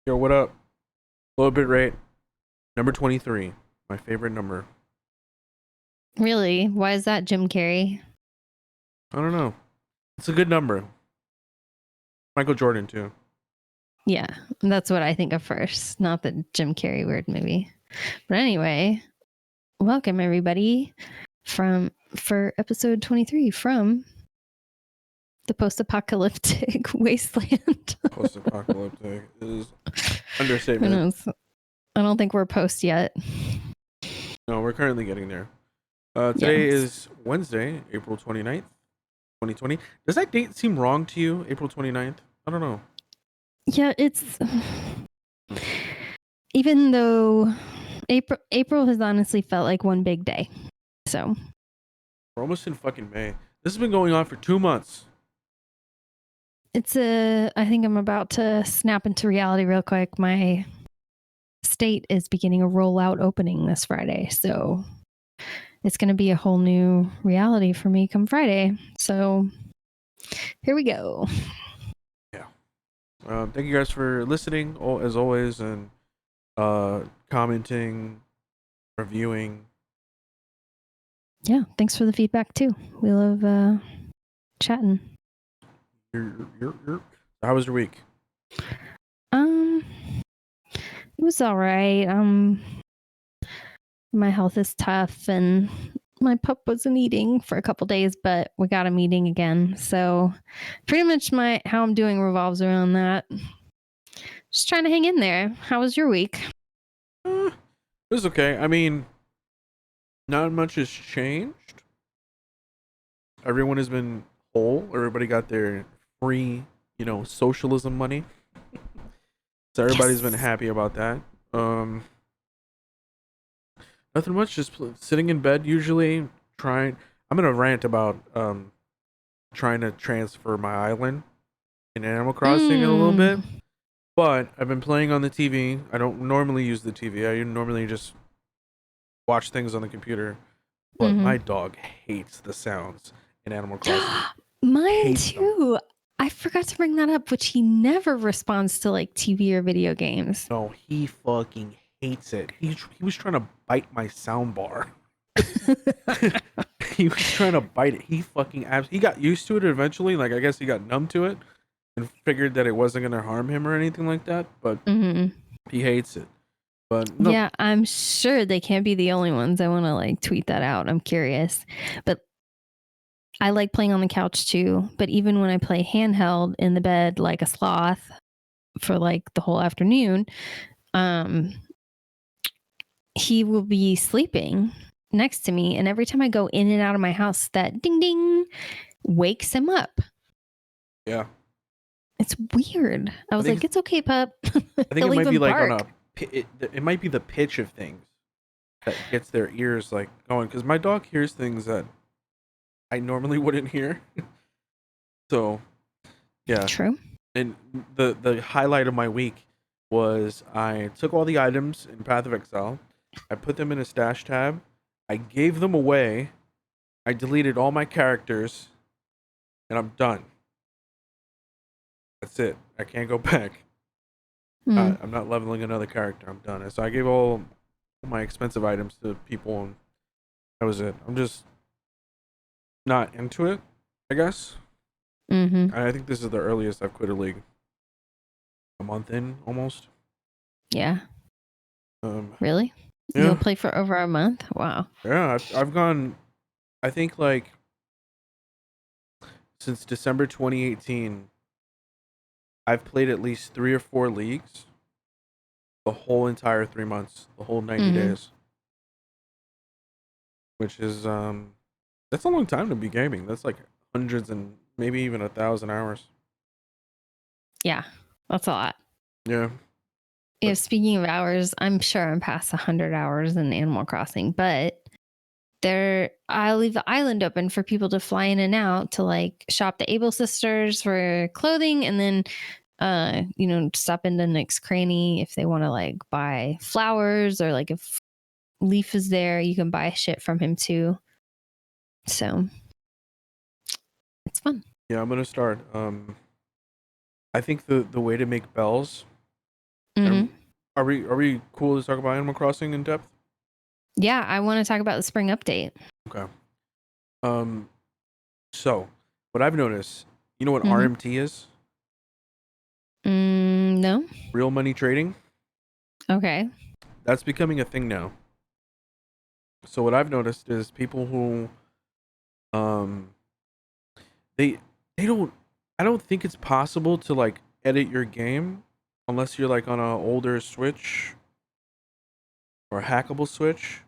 Yo, what up? Low bit rate, number 23. My favorite number. Really? Why is that, Jim Carrey? I don't know. It's a good number. Michael Jordan, too. Yeah, that's what I think of first. Not the Jim Carrey weird movie. But anyway, welcome everybody for episode 23 from the post-apocalyptic wasteland. Post-apocalyptic is Who understatement. knows? I don't think we're post yet. No, we're currently getting there. Today Yes. is Wednesday, April 29th, 2020. Does that date seem wrong to you, April 29th? I don't know. Yeah, it's even though April has honestly felt like one big day. So We're almost in fucking May. This has been going on for 2 months. I think I'm about to snap into reality real quick. My state is beginning a rollout opening this Friday. So it's going to be a whole new reality for me come Friday. So here we go. Thank you guys for listening, as always, and commenting, reviewing. Yeah. Thanks for the feedback too. We love chatting. How was your week? It was all right. My health is tough and my pup wasn't eating for a couple days, but we got him eating again. So pretty much how I'm doing revolves around that. Just trying to hang in there. How was your week? It was okay. I mean, not much has changed. Everyone has been whole. Everybody got their free, socialism money. So everybody's been happy about that. Nothing much. Just sitting in bed. Usually, I'm gonna rant about trying to transfer my island in Animal Crossing in a little bit. But I've been playing on the TV. I don't normally use the TV. I normally just watch things on the computer. But my dog hates the sounds in Animal Crossing. Mine too. I forgot to bring that up, which he never responds to like TV or video games. No, he fucking hates it. He was trying to bite my sound bar. He was trying to bite it. He got used to it eventually. Like, I guess he got numb to it and figured that it wasn't going to harm him or anything like that. But he hates it. But no. Yeah, I'm sure they can't be the only ones. I want to like tweet that out. I'm curious. But I like playing on the couch too. But even when I play handheld in the bed like a sloth for like the whole afternoon, he will be sleeping next to me. And every time I go in and out of my house, that ding ding wakes him up. Yeah. It's weird. I was like, it's okay, pup. I think it might be like it might be the pitch of things that gets their ears like going. Because my dog hears things that I normally wouldn't hear. So, yeah. True. And the highlight of my week was I took all the items in Path of Exile. I put them in a stash tab. I gave them away. I deleted all my characters. And I'm done. That's it. I can't go back. I'm not leveling another character. I'm done. So I gave all my expensive items to people, and that was it. I'm just not into it, I guess. I think this is the earliest I've quit a league. A month in, almost. Yeah. Really? Yeah. You'll play for over a month? Wow. Yeah, I've gone, I think, like, since December 2018, I've played at least 3 or 4 leagues the whole entire 3 months, the whole 90 days. Which is, that's a long time to be gaming. That's like hundreds and maybe even 1,000 hours. Yeah, that's a lot. Yeah. Yeah, speaking of hours, I'm sure I'm past 100 hours in Animal Crossing, but I'll leave the island open for people to fly in and out to like shop the Able Sisters for clothing, and then stop into Nick's Cranny if they want to like buy flowers, or like if Leaf is there, you can buy shit from him too. So it's fun. Yeah, I'm gonna start. I think the way to make bells Are we cool to talk about Animal Crossing in depth? Yeah, I want to talk about the spring update. Okay. Um. So, what I've noticed, you know what Mm-hmm. RMT is? No. Real money trading. Okay. That's becoming a thing now. So what I've noticed is people who um they they don't I don't think it's possible to like edit your game unless you're like on an older Switch or a hackable Switch.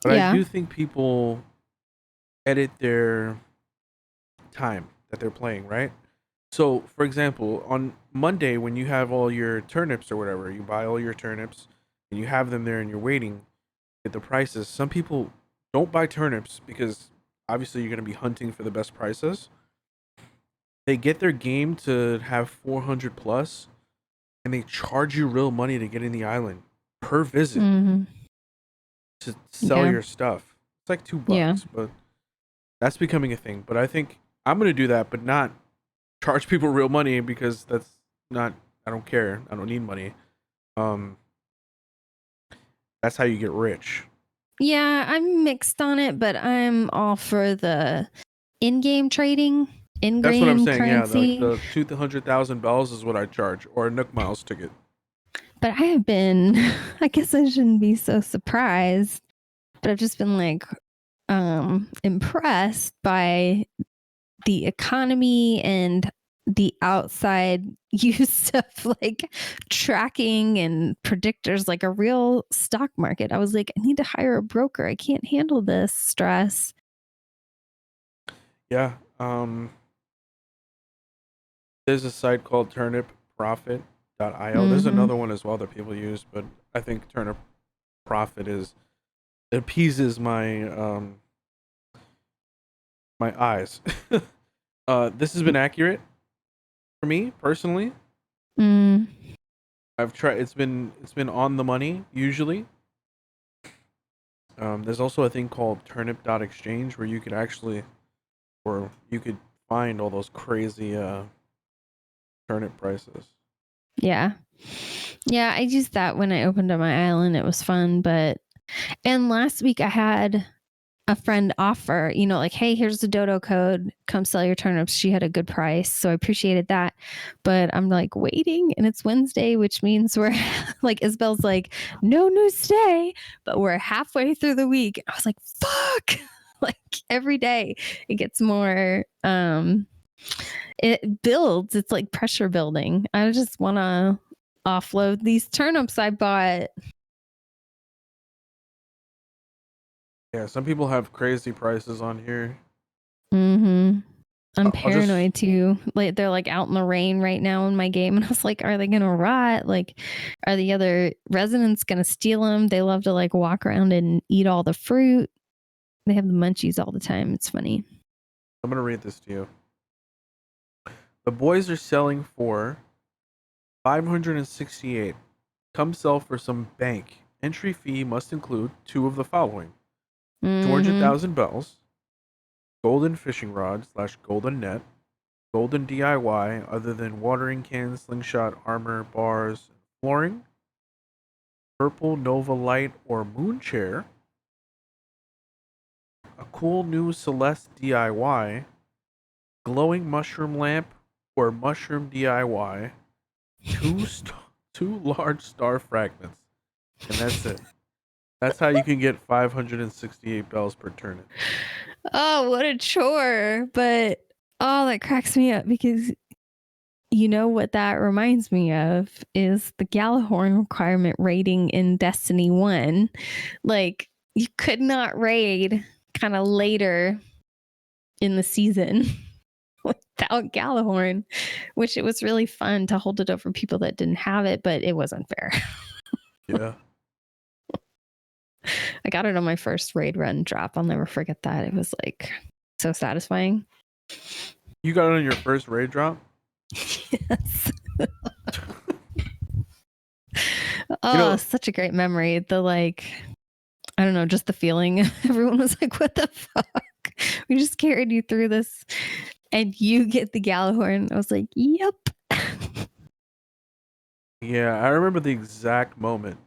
But I Yeah. do think people edit their time that they're playing, right? So, for example, on Monday when you have all your turnips or whatever, you buy all your turnips and you have them there and you're waiting at the prices. Some people don't buy turnips because obviously you're going to be hunting for the best prices. They get their game to have 400 plus and they charge you real money to get in the island per visit Mm-hmm. to sell Yeah. your stuff. It's like Yeah. $2, but that's becoming a thing. But I think I'm going to do that, but not charge people real money because that's not, I don't care. I don't need money. Um, that's how you get rich. Yeah, I'm mixed on it, but I'm all for the in-game trading, That's what I'm in-game saying. Yeah, like currency. the 200,000 bells is what I charge, or a Nook Miles ticket. But I have been, I guess I shouldn't be so surprised, but I've just been like impressed by the economy and the outside use of like tracking and predictors, like a real stock market. I was like, I need to hire a broker. I can't handle this stress. Yeah. There's a site called turnipprofit.io. There's Mm-hmm. another one as well that people use, but I think Turnip Profit is it appeases my eyes. This has been accurate for me personally. Mm. I've tried. It's been on the money usually. There's also a thing called Turnip.exchange where you could actually, or you could find all those crazy turnip prices. Yeah. Yeah, I used that when I opened up my island. It was fun, and last week I had a friend offer, like, hey, here's the dodo code, come sell your turnips. She had a good price, so I appreciated that. But I'm like waiting, and it's Wednesday, which means we're like, Isabel's like, no news today, but we're halfway through the week. I was like, fuck. Like every day it gets more it builds. It's like pressure building. I just want to offload these turnips I bought. Yeah, some people have crazy prices on here. Mm-hmm. I'm I'll just paranoid too. Like they're like out in the rain right now in my game, and I was like, are they gonna rot? Like, are the other residents gonna steal them? They love to like walk around and eat all the fruit. They have the munchies all the time. It's funny. I'm gonna read this to you. The boys are selling for 568. Come sell for some bank. Entry fee must include two of the following: Mm-hmm. 200,000 bells, golden fishing rod / golden net, golden DIY other than watering can, slingshot, armor, bars, flooring, purple Nova light or moon chair, a cool new Celeste DIY, glowing mushroom lamp or mushroom DIY, two large star fragments, and that's it. That's how you can get 568 bells per turnip. Oh, what a chore! But oh, that cracks me up because you know what that reminds me of is the Galahorn requirement raiding in Destiny 1. Like, you could not raid kind of later in the season without Galahorn, which it was really fun to hold it over people that didn't have it, but it wasn't fair. Yeah. I got it on my first raid run drop. I'll never forget that. It was like so satisfying. You got it on your first raid drop? Yes. You Oh, know, such a great memory. The like, I don't know, just the feeling. Everyone was like, what the fuck? We just carried you through this and you get the Galahorn. I was like, yep. Yeah, I remember the exact moment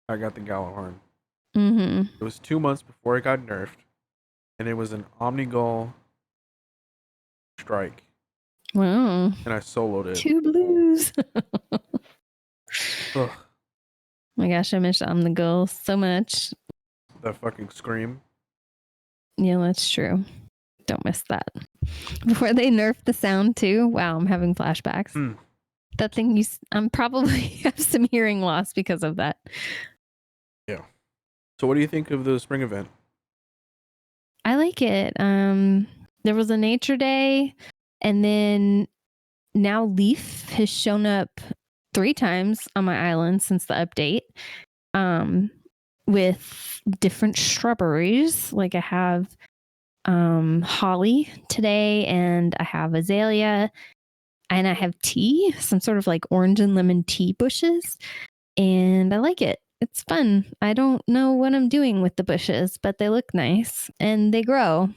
I got the Galahorn. Mm-hmm. It was 2 months before it got nerfed, and it was an Omnigul strike, Wow. and I soloed it. Two blues. Ugh, My gosh, I miss Omnigul so much. that fucking scream. Yeah, that's true. Don't miss that. Before they nerfed the sound too. Wow, I'm having flashbacks. Hmm. That thing I'm probably have some hearing loss because of that. Yeah. So what do you think of the spring event? I like it. There was a nature day, and then now Leaf has shown up 3 times on my island since the update. With different shrubberies. Like I have holly today, and I have azalea, and I have tea, some sort of like orange and lemon tea bushes, and I like it. It's fun. I don't know what I'm doing with the bushes, but they look nice and they grow.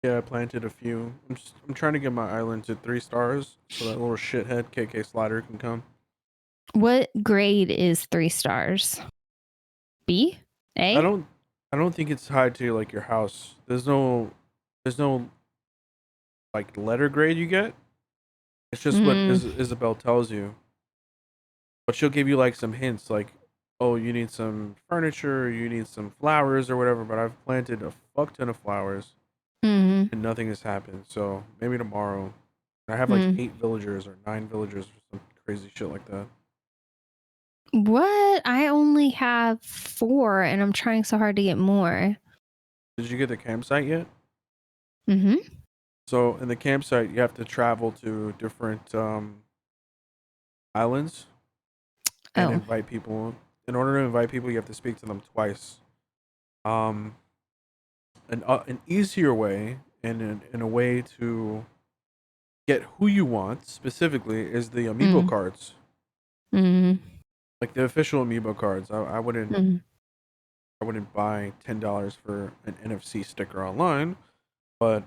Yeah, I planted a few. I'm trying to get my island to 3 stars so that little shithead KK Slider can come. What grade is 3 stars? B? I A? don't think it's tied to like your house. There's no like letter grade you get. It's just what Isabel tells you. But she'll give you like some hints like, oh, you need some furniture, you need some flowers or whatever, but I've planted a fuck ton of flowers Mm-hmm. and nothing has happened. So maybe tomorrow. I have like 8 villagers or 9 villagers or some crazy shit like that. What? I only have 4 and I'm trying so hard to get more. Did you get the campsite yet? Mm-hmm. So in the campsite, you have to travel to different islands and Oh. invite people. In order to invite people, you have to speak to them twice. Um, an easier way and in a way to get who you want specifically is the amiibo cards, Mm-hmm. like the official amiibo cards. I wouldn't Mm-hmm. I wouldn't buy $10 for an NFC sticker online, but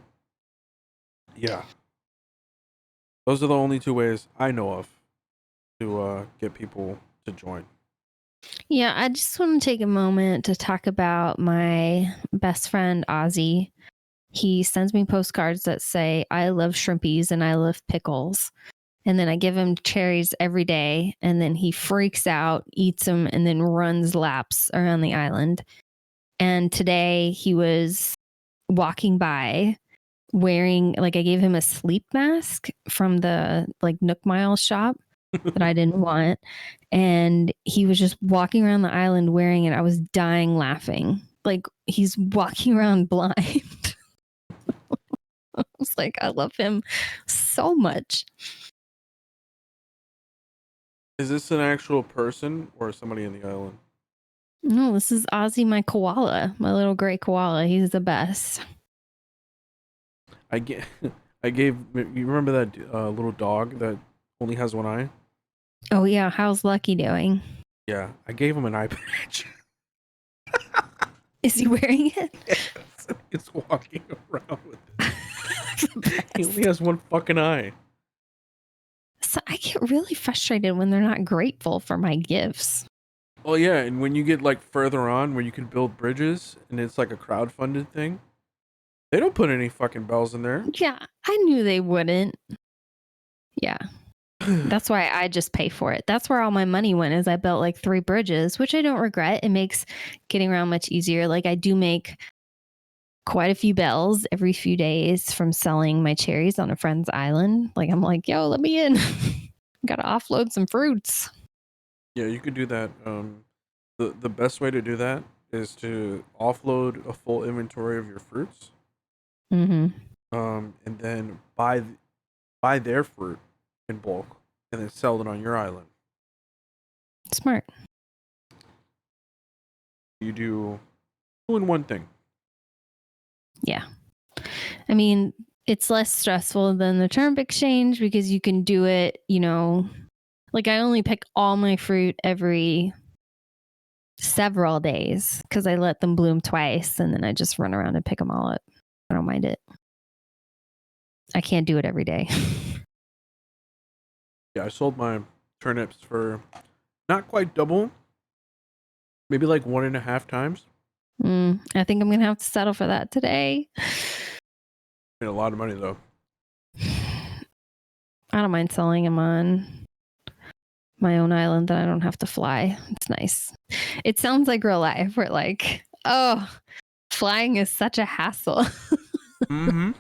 yeah, those are the only 2 ways I know of to get people to join. Yeah, I just want to take a moment to talk about my best friend, Ozzy. He sends me postcards that say, I love shrimpies and I love pickles. And then I give him cherries every day. And then he freaks out, eats them, and then runs laps around the island. And today he was walking by wearing, like, I gave him a sleep mask from the like Nook Mile shop that I didn't want. And he was just walking around the island wearing it. I was dying laughing. Like he's walking around blind. I was like, I love him so much. Is this an actual person or somebody in the island? No, this is Ozzy, my koala, my little gray koala. He's the best. I get. I gave. You remember that little dog that only has one eye? Oh yeah, how's Lucky doing? Yeah, I gave him an eye patch. Is he wearing it? Yes, he's walking around with it. He only has one fucking eye. So I get really frustrated when they're not grateful for my gifts. Oh yeah, and when you get like further on where you can build bridges and it's like a crowdfunded thing, they don't put any fucking bells in there. Yeah, I knew they wouldn't. Yeah. That's why I just pay for it. That's where all my money went, is I built like 3 bridges, which I don't regret. It makes getting around much easier. Like I do make quite a few bells every few days from selling my cherries on a friend's island. Like I'm like, yo, let me in. Gotta offload some fruits. Yeah, you could do that. The best way to do that is to offload a full inventory of your fruits. Mm-hmm. And then buy their fruit in bulk and then sell it on your island. Smart. You do 2 in 1 thing. Yeah. I mean, it's less stressful than the turnip exchange because you can do it, like I only pick all my fruit every several days because I let them bloom twice and then I just run around and pick them all up. I don't mind it. I can't do it every day. Yeah, I sold my turnips for not quite double, maybe like 1.5 times. I think I'm gonna have to settle for that today. Made a lot of money though. I don't mind selling them on my own island that I don't have to fly. It's nice. It sounds like real life. We're like, oh, flying is such a hassle. Mm-hmm.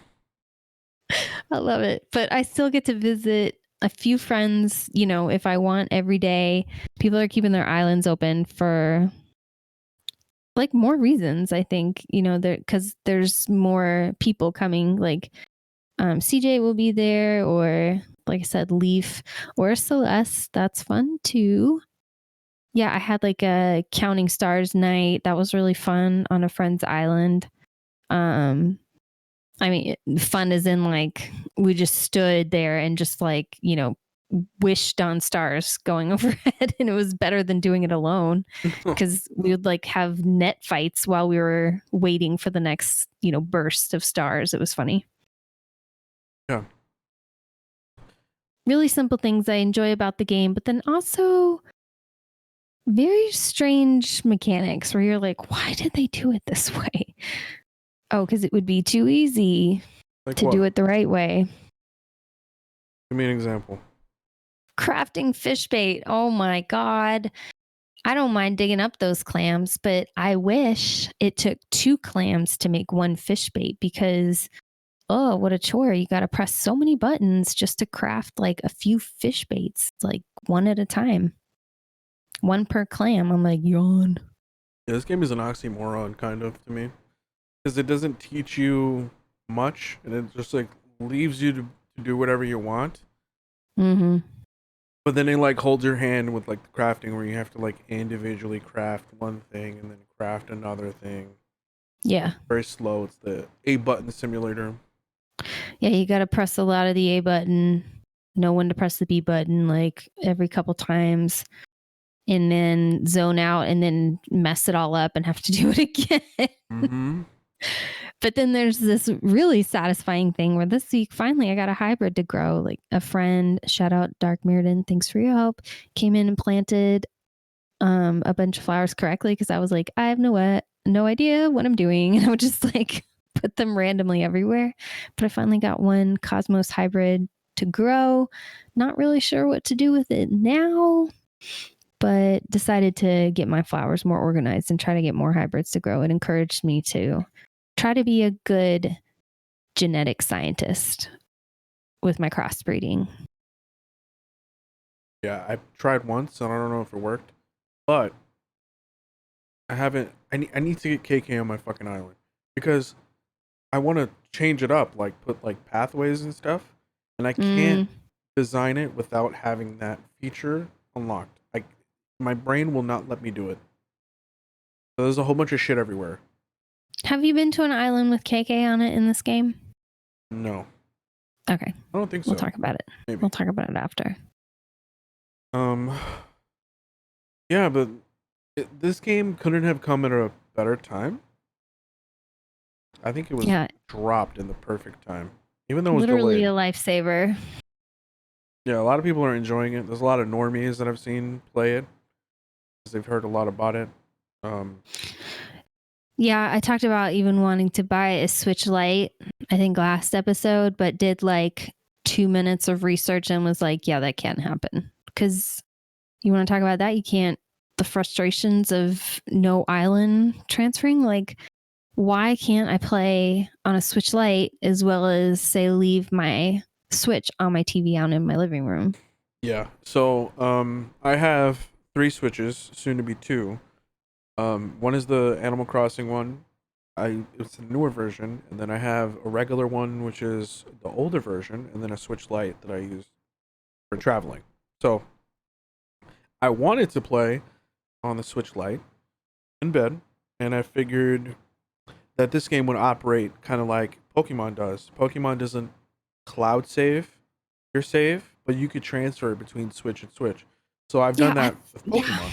I love it. But I still get to visit a few friends, you know, if I want every day. People are keeping their islands open for like more reasons, I think, you know, because there's more people coming. Like CJ will be there, or like I said, Leaf or Celeste. That's fun too. Yeah, I had like a counting stars night. That was really fun on a friend's island. I mean, fun as in like we just stood there and just like, you know, wished on stars going overhead, and it was better than doing it alone because we would like have net fights while we were waiting for the next, you know, burst of stars. It was funny. Yeah. Really simple things I enjoy about the game, but then also very strange mechanics where you're like, why did they do it this way? Oh, because it would be too easy to do it the right way. Give me an example. Crafting fish bait. Oh my God. I don't mind digging up those clams, but I wish it took 2 clams to make 1 fish bait because, oh, what a chore. You got to press so many buttons just to craft like a few fish baits, like one at a time. 1 per clam. I'm like, yawn. Yeah, this game is an oxymoron kind of to me because it doesn't teach you much and it just like leaves you to do whatever you want. Mm-hmm. But then it like holds your hand with like the crafting where you have to like individually craft one thing and then craft another thing. Yeah. Very slow. It's the A button simulator. Yeah, you got to press a lot of the A button, know when to press the B button like every couple times, and then zone out and then mess it all up and have to do it again. Mm-hmm. But then there's this really satisfying thing where this week, finally, I got a hybrid to grow. Like a friend, shout out Dark Mirrodin, thanks for your help, came in and planted a bunch of flowers correctly because I was like, I have no idea what I'm doing. And I would just like put them randomly everywhere. But I finally got one Cosmos hybrid to grow. Not really sure what to do with it now, but decided to get my flowers more organized and try to get more hybrids to grow. It encouraged me to try to be a good genetic scientist with my crossbreeding. Yeah, I tried once and I don't know if it worked, but I haven't. I need to get KK on my fucking island because I want to change it up, like put like pathways and stuff, and I can't design it without having that feature unlocked. My brain will not let me do it. So there's a whole bunch of shit everywhere. Have you been to an island with KK on it in this game? No. Okay. I don't think so. We'll talk about it. Maybe. We'll talk about it after. Yeah, but this game couldn't have come at a better time. I think it was dropped in the perfect time, even though it was literally delayed. A lifesaver. Yeah, a lot of people are enjoying it. There's a lot of normies that I've seen play it because they've heard a lot about it. Yeah, I talked about even wanting to buy a Switch Lite, I think last episode, but did like 2 minutes of research and was like, yeah, that can't happen. Because you want to talk about that? You can't, the frustrations of no island transferring. Like, why can't I play on a Switch Lite as well as, say, leave my Switch on my TV out in my living room? Yeah. So I have 3 Switches, soon to be 2. One is the Animal Crossing one. It's a newer version, and then I have a regular one, which is the older version, and then a Switch Lite that I use for traveling. So I wanted to play on the Switch Lite in bed, and I figured that this game would operate kind of like Pokemon does. Pokemon doesn't cloud save your save, but you could transfer it between Switch and Switch. So I've done that with Pokemon. Yeah.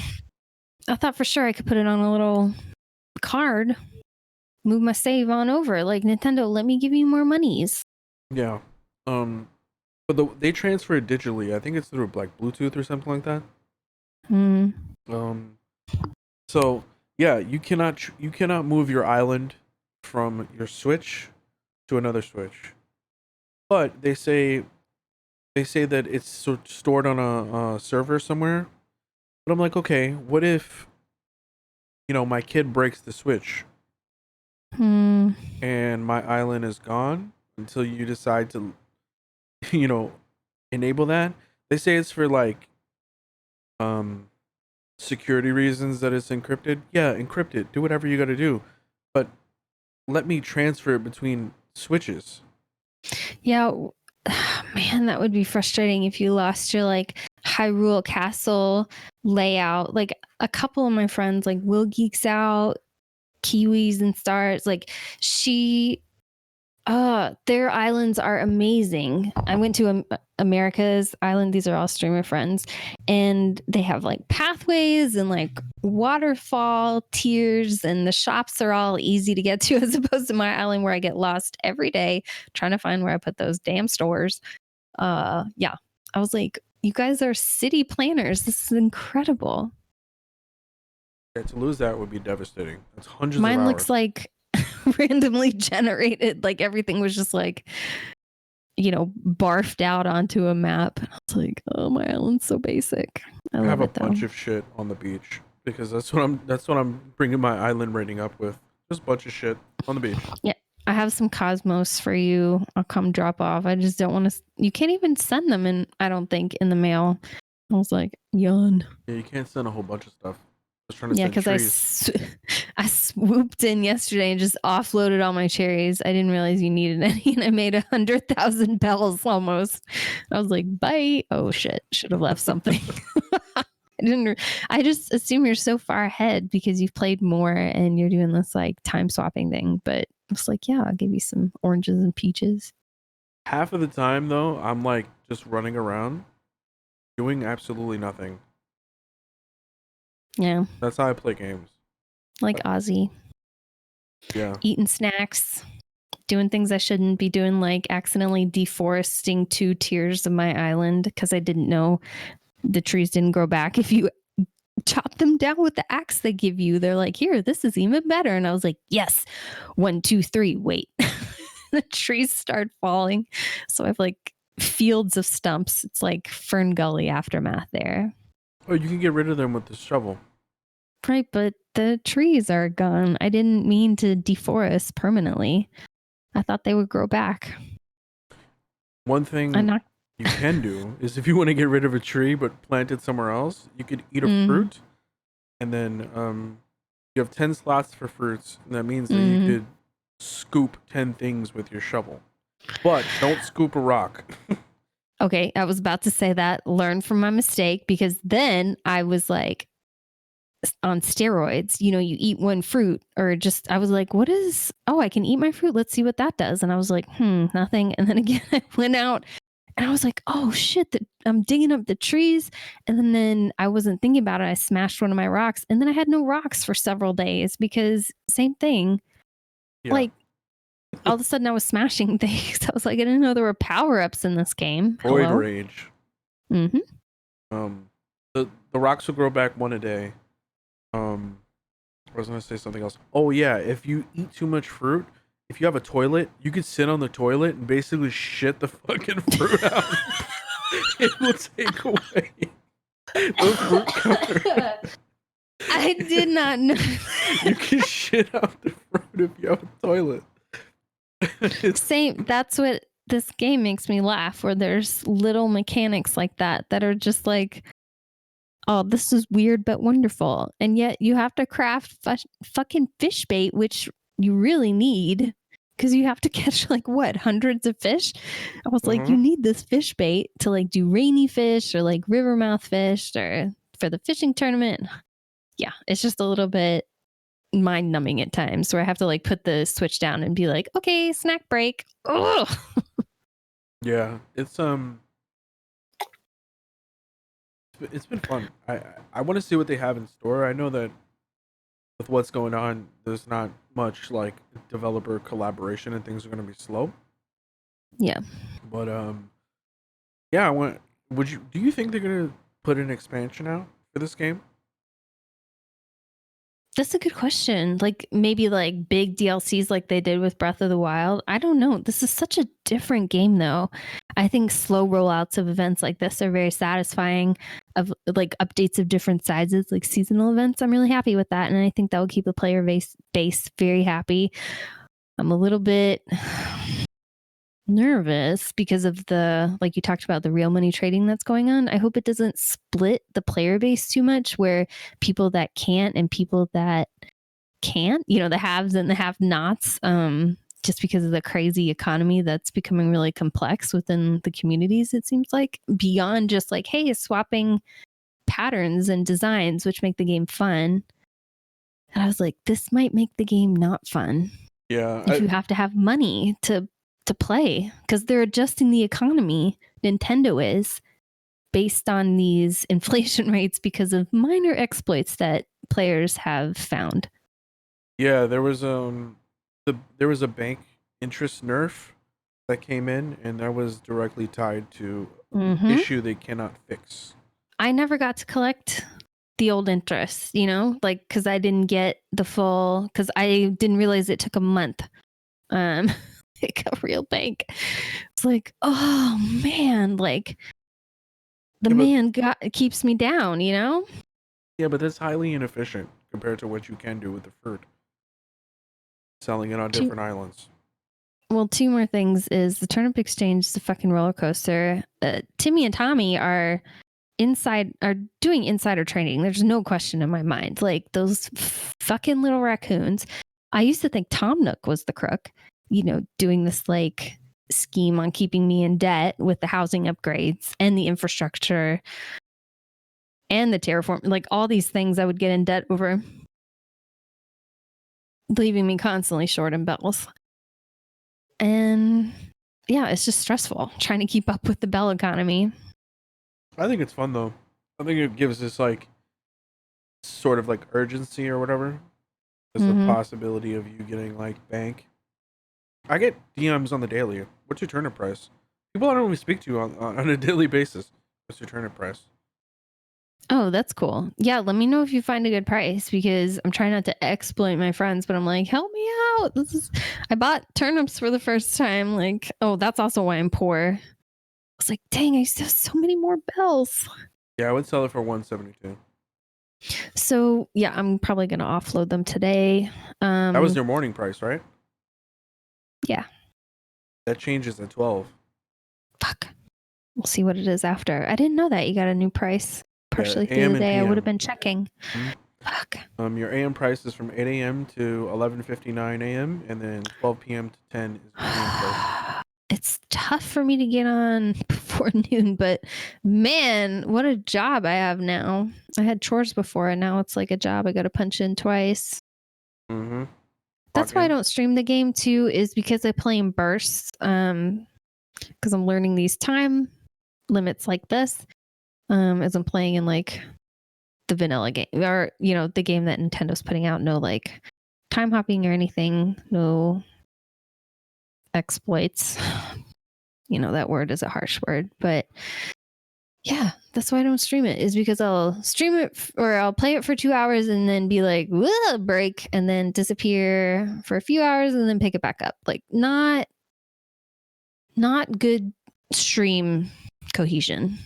I thought for sure I could put it on a little card, move my save on over. Like, Nintendo, let me give you more monies. Yeah. But they transfer it digitally. I think it's through like Bluetooth or something like that. Hmm. Um. So yeah, you cannot move your island from your Switch to another Switch. But they say that it's stored on a server somewhere. But I'm like, okay, what if my kid breaks the Switch Hmm. and my island is gone until you decide to you know enable that? They say it's for like um security reasons that it's encrypted. Yeah, encrypt it. Do whatever you got to do, but let me transfer it between switches. Yeah. Man, that would be frustrating if you lost your like Hyrule Castle layout. Like a couple of my friends, like Will Geeks Out, Kiwis and Stars, like she their islands are amazing. I went to America's Island. These are all streamer friends, and they have like pathways and like waterfall tiers, and the shops are all easy to get to, as opposed to my island where I get lost every day trying to find where I put those damn stores. Yeah, I was like, you guys are city planners. This is incredible. Yeah, to lose that would be devastating. That's hundreds of Mine hours. looks like randomly generated. Like everything was just like, barfed out onto a map. I was like, oh, my island's so basic. I I have love a it though. bunch of shit on the beach because that's what I'm bringing my island rating up with. Just a bunch of shit on the beach. Yeah. I have some Cosmos for you. I'll come drop off. I just don't want to. You can't even send them in, I don't think, in the mail. I was like, yawn. Yeah, you can't send a whole bunch of stuff. I was trying to Yeah, send because trees. I swooped in yesterday and just offloaded all my cherries. I didn't realize you needed any, and I made 100,000 bells almost. I was like, bye. Oh shit, should have left something. I didn't. I just assume you're so far ahead because you've played more and you're doing this like time swapping thing. But it's like, yeah, I'll give you some oranges and peaches. Half of the time though, I'm like just running around doing absolutely nothing. Yeah, That's how I play games. like Ozzy, Yeah. eating snacks, doing things I shouldn't be doing, like accidentally deforesting 2 tiers of my island because I didn't know the trees didn't grow back if you chop them down with the axe they give you. They're like, here, this is even better. And I was like, yes, 1, 2, 3, wait. The trees start falling. So I have like fields of stumps. It's like Fern Gully aftermath there. Oh, you can get rid of them with the shovel. Right, but the trees are gone. I didn't mean to deforest permanently. I thought they would grow back. One I thing knocked. you can do is if you want to get rid of a tree but plant it somewhere else, you could eat a Mm, fruit and then you have 10 slots for fruits, and that means that you mm. could scoop 10 things with your shovel. But don't scoop a rock. Okay, I was about to say that. Learn from my mistake, because then I was like on steroids. You eat one fruit, or just, I was like, what is, oh, I can eat my fruit. Let's see what that does. And I was like, nothing. And then again, I went out and I was like, oh shit, I'm digging up the trees. And then I wasn't thinking about it. I smashed one of my rocks, and then I had no rocks for several days because same thing. Yeah. Like all of a sudden I was smashing things. I was like, I didn't know there were power ups in this game. Void Hello. rage. Mm-hmm. The rocks will grow back one a day. I was gonna say something else. Oh yeah, if you eat too much fruit, if you have a toilet, you could sit on the toilet and basically shit the fucking fruit out. It will take away the fruit cover. I did not know. You can shit out the fruit if you have a toilet. Same. That's what this game makes me laugh, where there's little mechanics like that are just like, oh, this is weird but wonderful. And yet you have to craft fucking fish bait, which you really need because you have to catch like what, hundreds of fish. I was like, you need this fish bait to like do rainy fish or like rivermouth fish or for the fishing tournament. Yeah, it's just a little bit mind numbing at times where I have to like put the switch down and be like, okay, snack break. Ugh. Yeah, it's been fun. I want to see what they have in store. I know that with what's going on, there's not much like developer collaboration and things are going to be slow. Yeah. But Yeah, I want. Do you think they're gonna put an expansion out for this game? That's a good question. Like maybe like big DLCs like they did with Breath of the Wild. I don't know. This is such a different game though. I think slow rollouts of events like this are very satisfying, of like updates of different sizes, like seasonal events. I'm really happy with that. And I think that will keep the player base very happy. I'm a little bit nervous because of the, like you talked about, the real money trading that's going on. I hope it doesn't split the player base too much, where people that can't and people that can't, the haves and the have nots, just because of the crazy economy that's becoming really complex within the communities. It seems like beyond just like, hey, swapping patterns and designs, which make the game fun. And I was like, this might make the game not fun. Yeah, if you have to have money to play, because they're adjusting the economy. Nintendo is, based on these inflation rates because of minor exploits that players have found. Yeah, there was there was a bank interest nerf that came in, and that was directly tied to issue they cannot fix. I never got to collect the old interest, like because I didn't get the full, because I didn't realize it took a month. Like a real bank. It's like, oh man, like the man keeps me down, Yeah, but that's highly inefficient compared to what you can do with the fruit. Selling it on different islands. Well, two more things is the turnip exchange is a fucking roller coaster. Timmy and Tommy are doing insider trading. There's no question in my mind. Like those fucking little raccoons. I used to think Tom Nook was the crook, doing this like scheme on keeping me in debt with the housing upgrades and the infrastructure and the terraform, like all these things I would get in debt over, leaving me constantly short in bells. And yeah, it's just stressful trying to keep up with the bell economy. I think it's fun though. I think it gives this like sort of like urgency or whatever. There's the possibility of you getting like bank. I get DMs on the daily. What's your turnip price? People I don't really speak to on a daily basis. What's your turnip price? Oh, that's cool. Yeah, let me know if you find a good price, because I'm trying not to exploit my friends, but I'm like, help me out. I bought turnips for the first time. Like, oh, that's also why I'm poor. I was like, dang, I used to have so many more bells. Yeah, I would sell it for 172. So yeah, I'm probably gonna offload them today. That was their morning price, right? Yeah. That changes at 12. Fuck. We'll see what it is after. I didn't know that you got a new price. Partially through the day, I would have been checking. Fuck. Your AM price is from 8 a.m. to 11:59 a.m. and then 12 p.m. to 10 is PM price. It's tough for me to get on before noon, but man, what a job I have now. I had chores before, and now it's like a job I got to punch in twice. That's why I don't stream the game too, is because I play in bursts. Because I'm learning these time limits like this. As I'm playing in like the vanilla game, or the game that Nintendo's putting out. No like time hopping or anything. No exploits. That word is a harsh word, but yeah, that's why I don't stream it, is because I'll stream it or I'll play it for 2 hours and then be like, break, and then disappear for a few hours and then pick it back up. Like not good stream cohesion.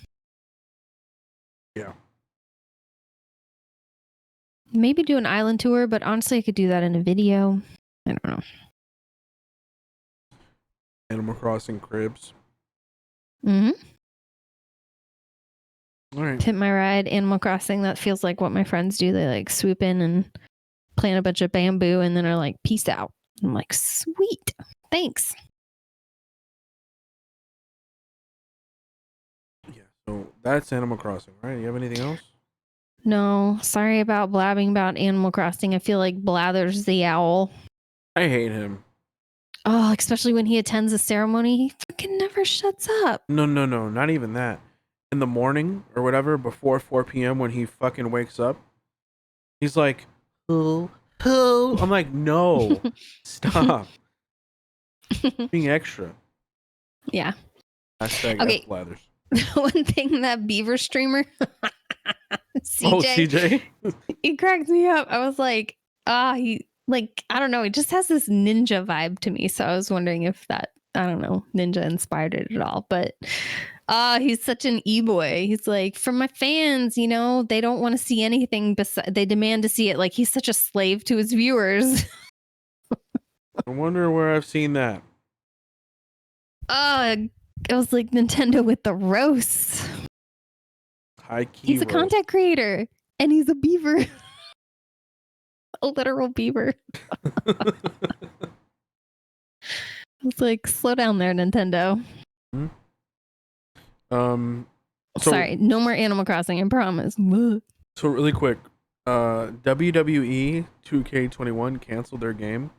Yeah. Maybe do an island tour, but honestly, I could do that in a video. I don't know. Animal Crossing cribs. All right. Hit my ride, Animal Crossing. That feels like what my friends do. They like swoop in and plant a bunch of bamboo and then are like, peace out. I'm like, sweet. Thanks. Yeah. So that's Animal Crossing, right? You have anything else? No, sorry about blabbing about Animal Crossing. I feel like Blathers the owl. I hate him. Oh, especially when he attends a ceremony. He fucking never shuts up. No, not even that. In the morning or whatever, before 4 p.m. when he fucking wakes up, he's like, who? I'm like, no, stop. Being extra. Yeah. Hashtag okay. Blathers. One thing, that beaver streamer, CJ, Oh, CJ. he cracked me up. I was like, he, like, I don't know, he just has this ninja vibe to me. So I was wondering if that, I don't know, ninja inspired it at all. But he's such an e-boy. He's like, for my fans, you know, they don't want to see anything they demand to see it. Like, he's such a slave to his viewers. I wonder where I've seen that. It was like Nintendo with the roasts. High key. He's a content creator and he's a beaver. A literal beaver. It's like, slow down there, Nintendo. Sorry, no more Animal Crossing, I promise. So really quick, WWE 2K21 canceled their game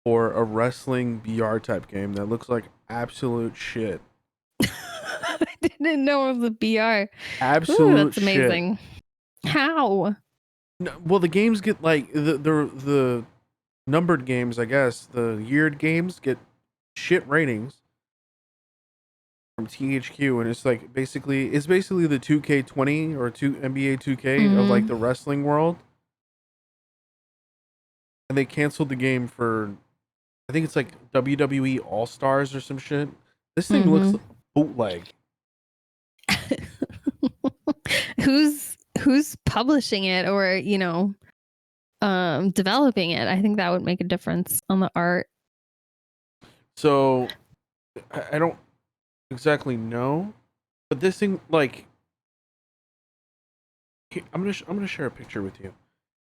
for a wrestling VR type game that looks like absolute shit. I didn't know it was a VR. Absolute that's amazing. Shit. How? No, well, the games get like the numbered games, I guess. The yeared games get shit ratings from THQ, and it's like basically the 2K20 or NBA 2K of like the wrestling world. And they canceled the game for, I think it's like WWE All Stars or some shit. This thing looks like bootleg. Who's publishing it, or, you know, developing it? I think that would make a difference on the art. So I don't exactly know, but this thing, like, I'm gonna share a picture with you.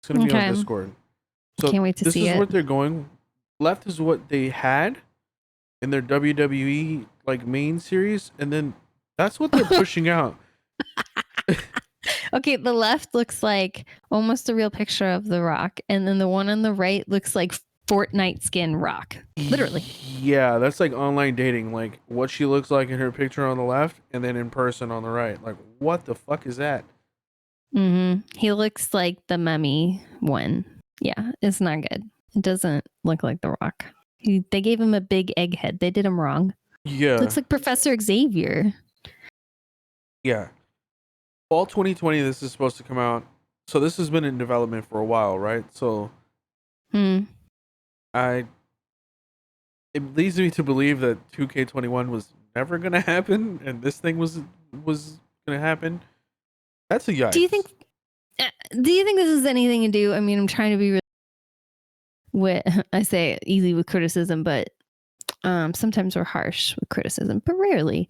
It's gonna be on Discord. So can't wait to see it. This is what they're going. Left is what they had in their WWE like main series, and then that's what they're pushing out. Okay, the left looks like almost a real picture of The Rock, and then the one on the right looks like Fortnite skin Rock. Literally. Yeah, that's like online dating. Like what she looks like in her picture on the left, and then in person on the right. Like, what the fuck is that? He looks like the mummy one. Yeah, it's not good. It doesn't look like The Rock. They gave him a big egg head. They did him wrong. Yeah. Looks like Professor Xavier. Yeah. Fall 2020, this is supposed to come out. So this has been in development for a while, right? So it leads me to believe that 2K21 was never gonna happen, and this thing was gonna happen. That's a yikes. Do you think this has anything to do? I mean, I'm trying to be I say easy with criticism, but sometimes we're harsh with criticism, but rarely.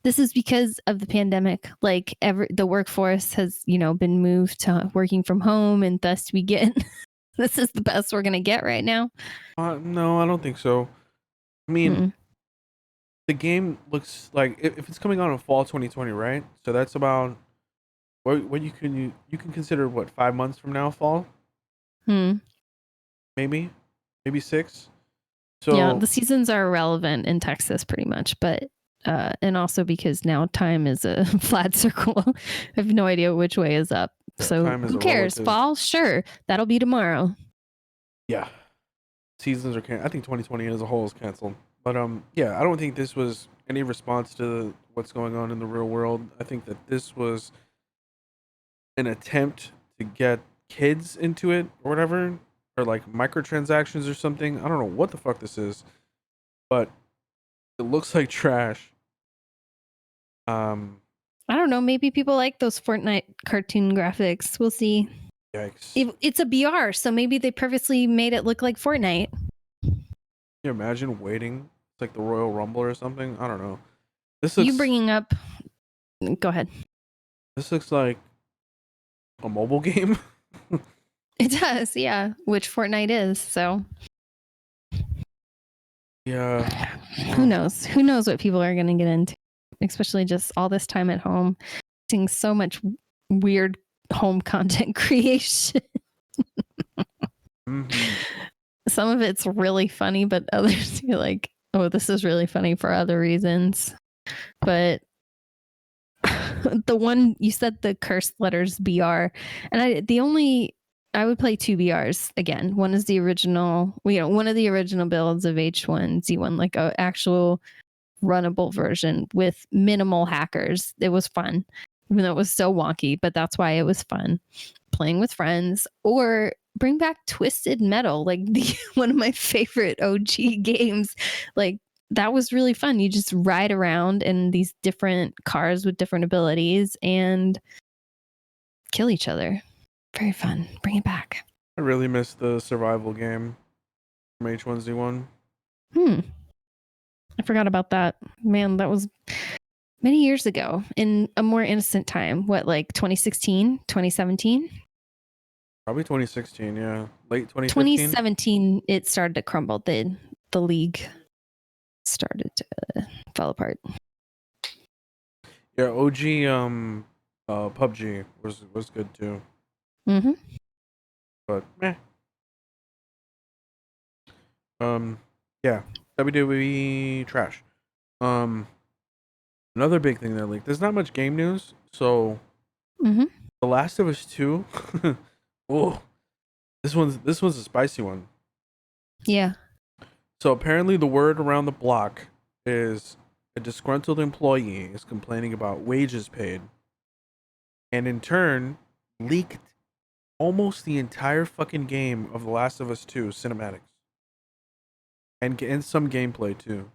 This is because of the pandemic. Like the workforce has, you know, been moved to working from home, and thus we get this is the best we're gonna get right now. No, I don't think so. I mean, the game looks like if it's coming out in fall 2020, right? So that's about what you can consider what 5 months from now, fall. Maybe 6. So yeah, the seasons are irrelevant in Texas pretty much, but and also because now time is a flat circle. I have no idea which way is up. So who cares? Relative. Fall, sure, that'll be tomorrow. Yeah, seasons are canceled. I think 2020 as a whole is canceled. But yeah, I don't think this was any response to what's going on in the real world. I think that this was an attempt to get kids into it or whatever, or like microtransactions or something. I don't know what the fuck this is, but it looks like trash. I don't know. Maybe people like those Fortnite cartoon graphics. We'll see. Yikes. It's a BR, so maybe they purposely made it look like Fortnite. Can you imagine waiting? It's like the Royal Rumble or something. I don't know. This looks, you bringing up. Go ahead. This looks like a mobile game. It does, yeah. Which Fortnite is, so. Yeah. Who knows? Who knows what people are going to get into? Especially just all this time at home, seeing so much weird home content creation. Some of it's really funny, but others you're like, oh, this is really funny for other reasons. But the one you said, the cursed letters BR, and the only I would play 2BRs again. One is the original, one of the original builds of H1Z1, like a actual runnable version with minimal hackers. It was fun, even though it was so wonky, but that's why it was fun. Playing with friends, or bring back Twisted Metal, like one of my favorite OG games. Like that was really fun. You just ride around in these different cars with different abilities and kill each other. Very fun. Bring it back. I really miss the survival game from H1Z1. I forgot about that. Man, that was many years ago in a more innocent time. What, like 2016, 2017? Probably 2016, yeah. Late 2015. 2017, it started to crumble. The league started to fall apart. Yeah, OG PUBG was good too. Mm-hmm. But yeah, WWE trash. Another big thing that leaked. There's not much game news, so The Last of Us 2. Oh, this one's a spicy one. Yeah. So apparently the word around the block is a disgruntled employee is complaining about wages paid, and in turn leaked almost the entire fucking game of The Last of Us 2 cinematics and some gameplay too.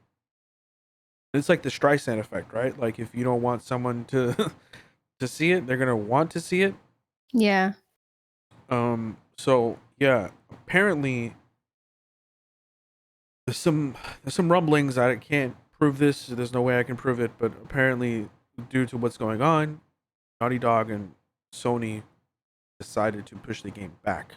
It's like the Streisand effect, right? Like if you don't want someone to to see it, they're gonna want to see it. Yeah. So yeah, apparently there's some rumblings. I can't prove this. There's no way I can prove it, but apparently, due to what's going on, Naughty Dog and Sony decided to push the game back.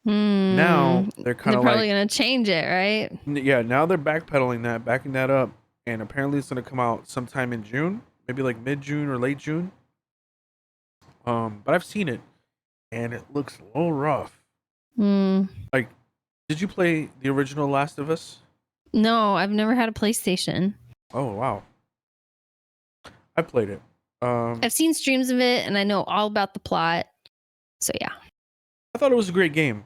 Now they're kind of probably gonna change it, right? Yeah, now they're backpedaling that, backing that up, and apparently it's gonna come out sometime in June, maybe like mid-June or late June. But I've seen it, and it looks a little rough. Like, did you play the original Last of Us? No, I've never had a PlayStation. Oh wow, I played it. I've seen streams of it, and I know all about the plot. So yeah, I thought it was a great game.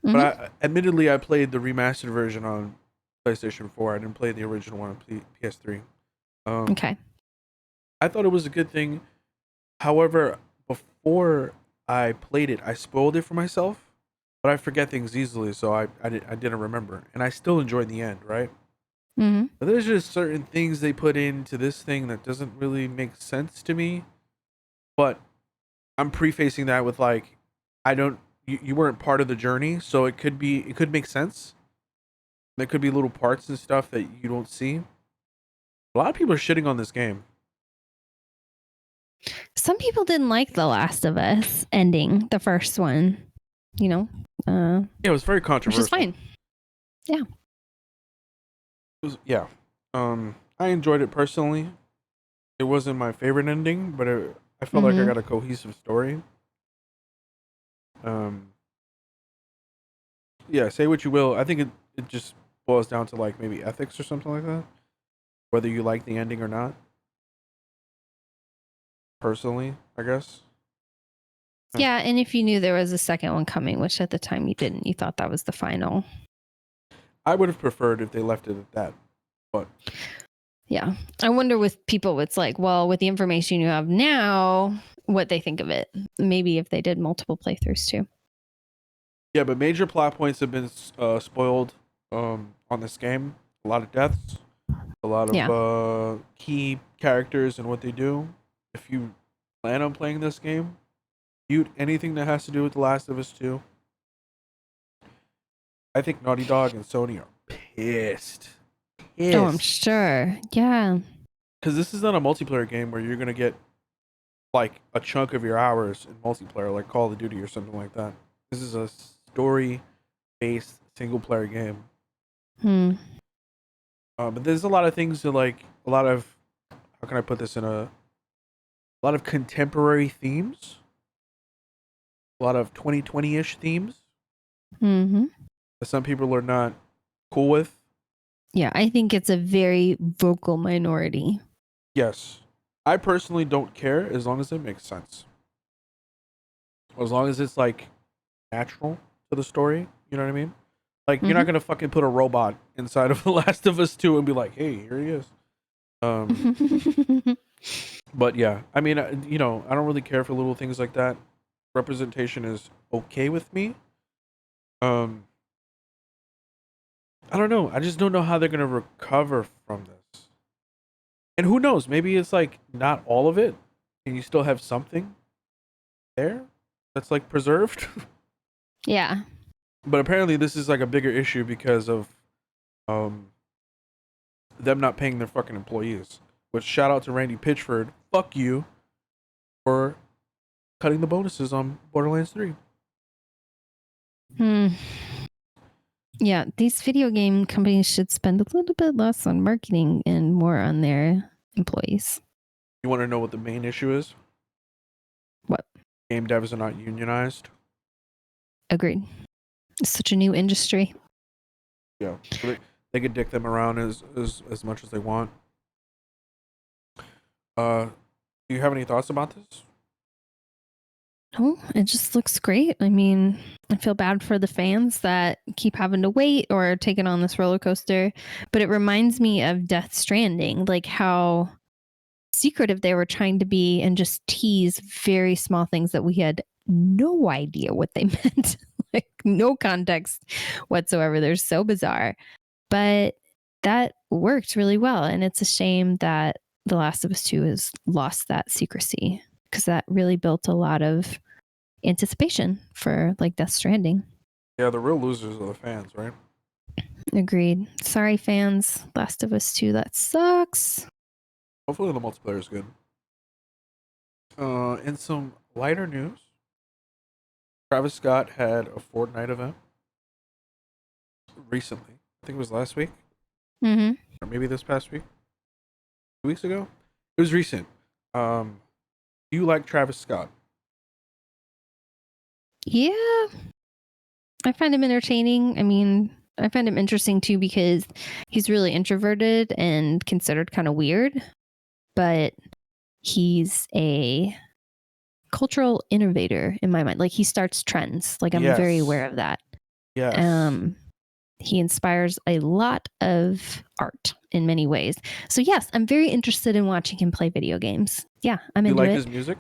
But admittedly, I played the remastered version on PlayStation 4. I didn't play the original one on PS3. Okay. I thought it was a good thing. However, before I played it, I spoiled it for myself. But I forget things easily, so I didn't remember. And I still enjoyed the end, right? But there's just certain things they put into this thing that doesn't really make sense to me. But I'm prefacing that with like, you weren't part of the journey, so it could make sense. There could be little parts and stuff that you don't see. A lot of people are shitting on this game. Some people didn't like The Last of Us ending, the first one. Yeah, it was very controversial. Which is fine. Yeah. I enjoyed it personally. It wasn't my favorite ending, but I felt like I got a cohesive story. Yeah, say what you will. I think it just boils down to like maybe ethics or something like that. Whether you like the ending or not. Personally, I guess. Yeah, and if you knew there was a second one coming, which at the time you didn't, you thought that was the final. I would have preferred if they left it at that, but yeah, I wonder with people, it's like, well, with the information you have now, what they think of it. Maybe if they did multiple playthroughs too. Yeah, but major plot points have been spoiled on this game. A lot of deaths, a lot of key characters and what they do. If you plan on playing this game, anything that has to do with The Last of Us 2, I think Naughty Dog and Sony are pissed. Oh, I'm sure. Yeah. Because this is not a multiplayer game where you're going to get like a chunk of your hours in multiplayer, like Call of Duty or something like that. This is a story-based single-player game. But there's a lot of things that how can I put this in a lot of contemporary themes, a lot of 2020-ish themes that some people are not cool with. Yeah, I think it's a very vocal minority. Yes. I personally don't care as long as it makes sense. As long as it's like natural to the story. You know what I mean? Like you're not Mm-hmm. gonna fucking put a robot inside of The Last of Us 2 and be like, "Hey, here he is." Um, but yeah, I mean, you know, I don't really care for little things like that. Representation is okay with me. Um, I don't know. I just don't know how they're gonna recover from this. And who knows? Maybe it's like not all of it, and you still have something there that's like preserved. Yeah. But apparently, this is like a bigger issue because of um them not paying their fucking employees. Which shout out to Randy Pitchford. Fuck you for cutting the bonuses on Borderlands 3. Hmm. Yeah, these video game companies should spend a little bit less on marketing and more on their employees. You want to know what the main issue is? What? Game devs are not unionized. Agreed. It's such a new industry. Yeah, so they could dick them around as much as they want. Do you have any thoughts about this? Oh, it just looks great. I mean, I feel bad for the fans that keep having to wait or taking on this roller coaster, but it reminds me of Death Stranding, like how secretive they were trying to be and just tease very small things that we had no idea what they meant, like no context whatsoever. They're so bizarre, but that worked really well. And it's a shame that The Last of Us 2 has lost that secrecy because that really built a lot of anticipation for like Death Stranding. Yeah, the real losers are the fans, right? Agreed. Sorry, fans. Last of Us 2, that sucks. Hopefully the multiplayer is good. In some lighter news, Travis Scott had a Fortnite event recently. I think it was last week, Mm-hmm. or maybe this past week, 2 weeks ago. It was recent. Do you like Travis Scott? Yeah, I find him entertaining. I mean, I find him interesting too because he's really introverted and considered kind of weird, but he's a cultural innovator in my mind. Like he starts trends. Like I'm very aware Yes. of that. Yes. He inspires a lot of art in many ways. So yes, I'm very interested in watching him play video games. Yeah, I'm You into like it. his music?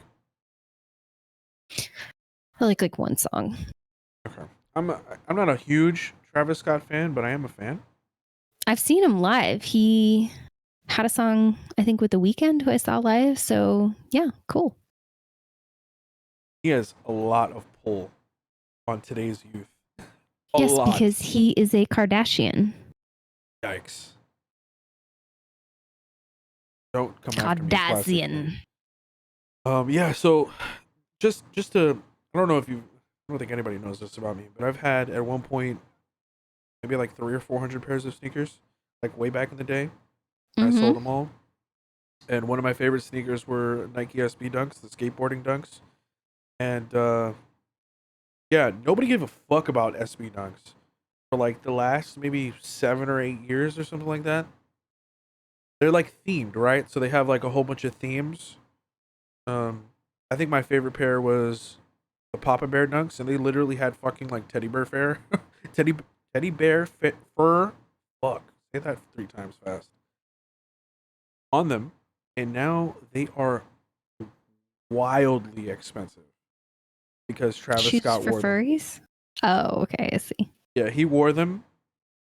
I like one song. Okay. I'm not a huge Travis Scott fan, but I am a fan. I've seen him live. He had a song, I think, with The Weeknd, who I saw live. So yeah, cool. He has a lot of pull on today's youth. A Yes, lot. because he is a Kardashian. Yikes. Don't come after me, plastic. Kardashian. Yeah, so just to I don't know if you I don't think anybody knows this about me, but I've had at one point maybe like 300 or 400 pairs of sneakers, like way back in the day. I sold them all. And one of my favorite sneakers were Nike SB Dunks, the skateboarding dunks. And yeah, nobody gave a fuck about SB Dunks for like the last maybe 7 or 8 years or something like that. They're like themed, right? So they have like a whole bunch of themes. I think my favorite pair was the Papa Bear Dunks, and they literally had fucking like teddy bear fur, teddy teddy bear fur. Fuck, say that 3 times fast. On them, and now they are wildly expensive because Travis Shoes Scott for wore them. furries? Oh, okay. I see. Yeah, he wore them,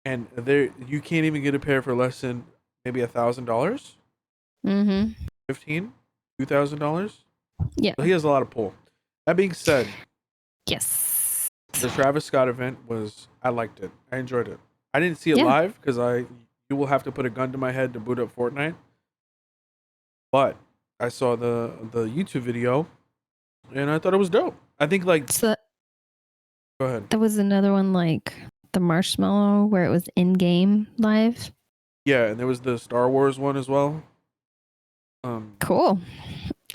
and they you can't even get a pair for less than maybe $1,000, Mm-hmm. 15, $2,000. Yeah. So he has a lot of pull. That being said, Yes. the Travis Scott event I liked it. I enjoyed it. I didn't see it Yeah. live because you will have to put a gun to my head to boot up Fortnite. But I saw the YouTube video and I thought it was dope. I think like So go ahead. that was another one like the Marshmallow where it was in game live. Yeah, and there was the Star Wars one as well. Cool.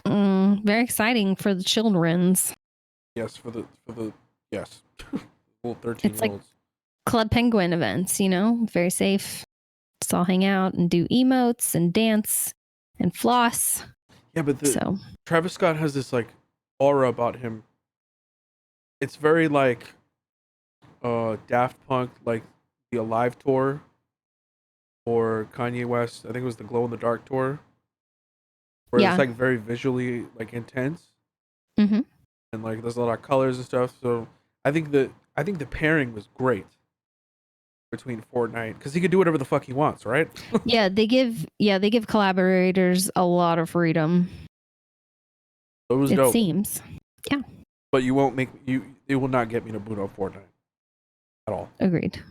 Very exciting for the children's. Yes, for the yes. Little 13-year-olds. It's like Club Penguin events, you know, very safe. Just all hang out and do emotes and dance and floss. Yeah, but so Travis Scott has this like aura about him. It's very like Daft Punk, like the Alive tour, or Kanye West. I think it was the Glow in the Dark tour, where it's Yeah. like very visually like intense, Mm-hmm. and like there's a lot of colors and stuff. So I think the pairing was great between Fortnite because he could do whatever the fuck he wants, right? Yeah, they give collaborators a lot of freedom. So it was It dope. seems. Yeah. But you won't make you. It will not get me to boot up Fortnite at all. Agreed.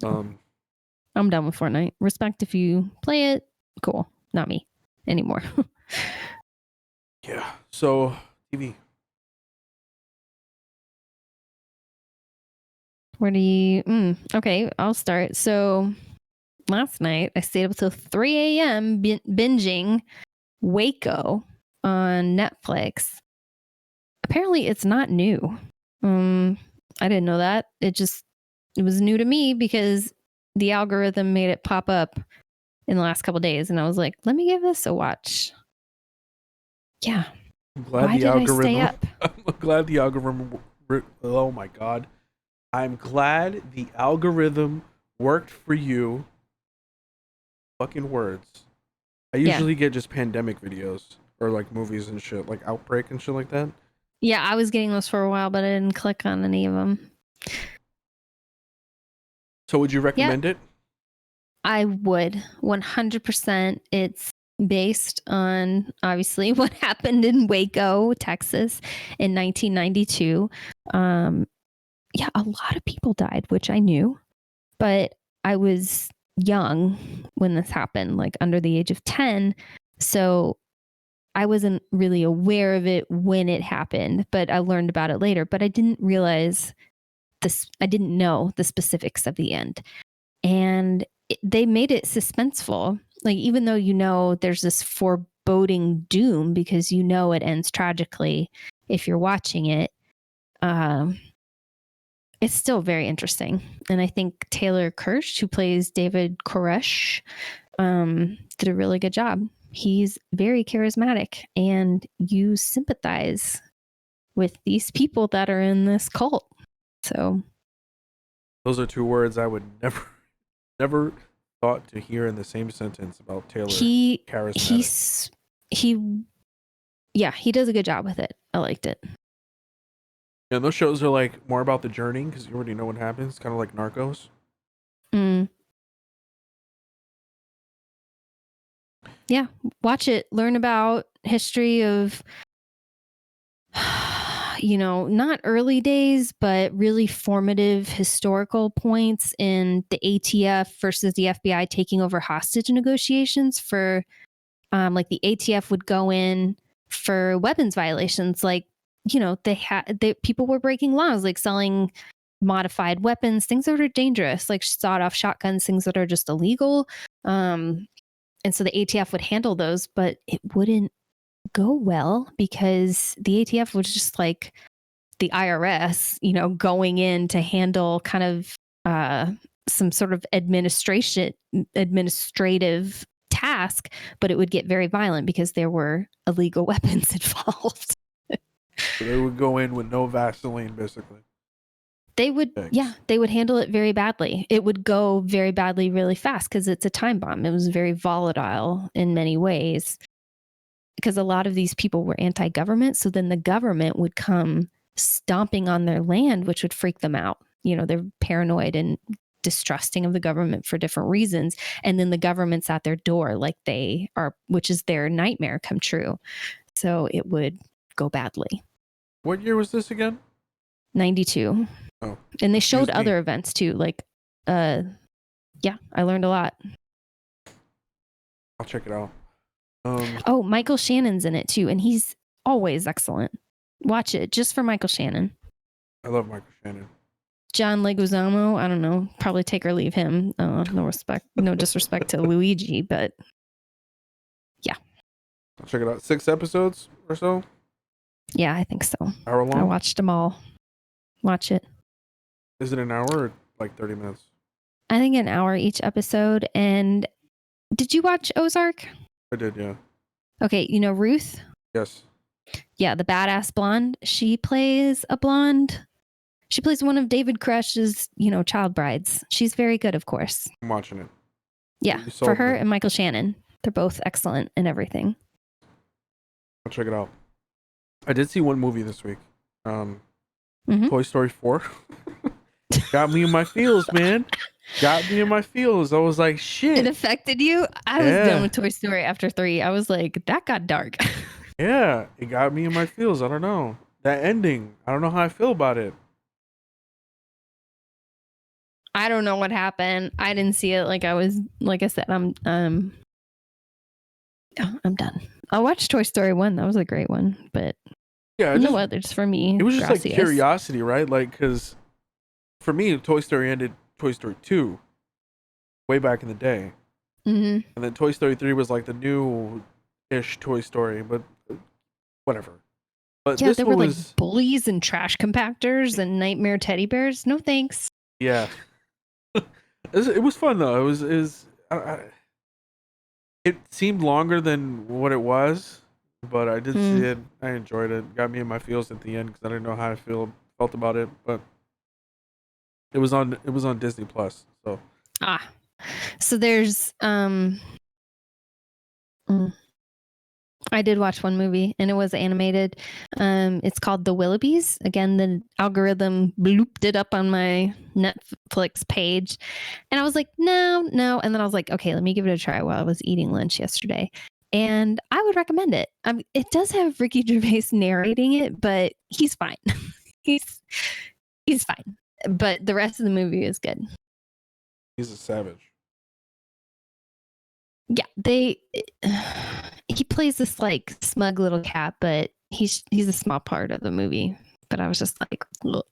Um, I'm done with Fortnite. Respect if you play it. Cool. Not me anymore. yeah. So TV. Where do you? Okay, I'll start. So last night I stayed up till 3 a.m. Binging Waco on Netflix. Apparently, it's not new. I didn't know that. It was new to me because the algorithm made it pop up in the last couple of days, and I was like, let me give this a watch. Yeah. I'm glad Why the did algorithm. I stay up? I'm glad the algorithm. Oh my god. I'm glad the algorithm worked for you. Fucking words. I Yeah. usually get just pandemic videos or like movies and shit, like Outbreak and shit like that. Yeah, I was getting those for a while, but I didn't click on any of them. So would you recommend it? I would 100%. It's based on obviously what happened in Waco, Texas in 1992. Yeah, a lot of people died, which I knew, but I was young when this happened, like under the age of 10. So I wasn't really aware of it when it happened, but I learned about it later. But I didn't realize this, I didn't know the specifics of the end. And they made it suspenseful. Like, even though you know there's this foreboding doom because you know it ends tragically if you're watching it, it's still very interesting. And I think Taylor Kirsch, who plays David Koresh, did a really good job. He's very charismatic, and you sympathize with these people that are in this cult. So those are two words I would never thought to hear in the same sentence about Taylor. Charismatic. He does a good job with it. I liked it. Yeah, those shows are like more about the journey because you already know what happens. Kind of like Narcos. Yeah, watch it. Learn about history of, not early days, but really formative historical points in the ATF versus the FBI taking over hostage negotiations for, like the ATF would go in for weapons violations. Like, people were breaking laws, like selling modified weapons, things that are dangerous, like sawed-off shotguns, things that are just illegal. And so the ATF would handle those, but it wouldn't go well because the ATF was just like the IRS, going in to handle kind of some sort of administrative task, but it would get very violent because there were illegal weapons involved. So they would go in with no Vaseline, basically. They would handle it very badly. It would go very badly really fast because it's a time bomb. It was very volatile in many ways because a lot of these people were anti-government. So then the government would come stomping on their land, which would freak them out. They're paranoid and distrusting of the government for different reasons. And then the government's at their door like they are, which is their nightmare come true. So it would go badly. What year was this again? 92. Oh, and they showed other events too. Like, I learned a lot. I'll check it out. Michael Shannon's in it too, and he's always excellent. Watch it just for Michael Shannon. I love Michael Shannon. John Leguizamo, I don't know, probably take or leave him. No disrespect to Luigi, but yeah. I'll check it out. 6 episodes or so? Yeah, I think so. Hour long? I watched them all. Watch it. Is it an hour or like 30 minutes? I think an hour each episode. And did you watch Ozark? I did, yeah. Okay, Ruth? Yes. Yeah, the badass blonde. She plays a blonde. She plays one of David Crush's, child brides. She's very good, of course. I'm watching it. Yeah, for her and Michael Shannon. They're both excellent in everything. I'll check it out. I did see one movie this week. Toy Story 4. Got me in my feels, man. Got me in my feels. I was like, shit. It affected you? I was done with Toy Story after 3. I was like, that got dark. Yeah, it got me in my feels. I don't know. That ending, I don't know how I feel about it. I don't know what happened. I didn't see it. Like I said, I'm done. I watched Toy Story 1. That was a great one, but no others for me. It was just like curiosity, right? Like, because for me, Toy Story ended Toy Story 2 way back in the day. And then Toy Story 3 was like the new-ish Toy Story, but whatever. But yeah, this there were like bullies and trash compactors and nightmare teddy bears. No thanks. Yeah. It was fun though. It seemed longer than what it was, but I did see it. I enjoyed it. Got me in my feels at the end because I didn't know how I felt about it. But it was on Disney Plus. So there's I did watch one movie and it was animated. It's called The Willoughbys. Again, the algorithm blooped it up on my Netflix page. And I was like, no. And then I was like, okay, let me give it a try while I was eating lunch yesterday. And I would recommend it. It does have Ricky Gervais narrating it, but he's fine. he's fine. But the rest of the movie is good. He's a savage. Yeah, he plays this like smug little cat, but he's a small part of the movie. But I was just like, look.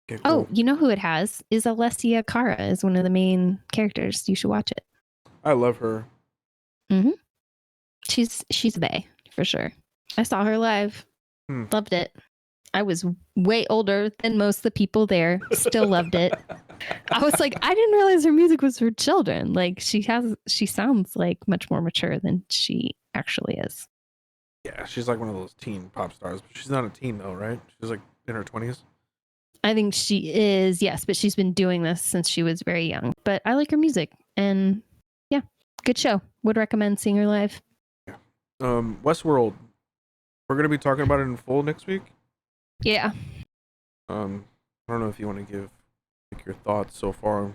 Okay, cool. Oh, you know who it has is Alessia Cara is one of the main characters. You should watch it. I love her. She's bae for sure. I saw her live. Loved it. I was way older than most of the people there. Still loved it. I was like, I didn't realize her music was for children. Like she sounds like much more mature than she actually is. Yeah, she's like one of those teen pop stars, but she's not a teen though, right? She's like in her 20s. I think she is, yes, but she's been doing this since she was very young. But I like her music, and yeah, good show. Would recommend seeing her live. Yeah. Westworld. We're gonna be talking about it in full next week. Yeah. I don't know if you want to give your thoughts so far.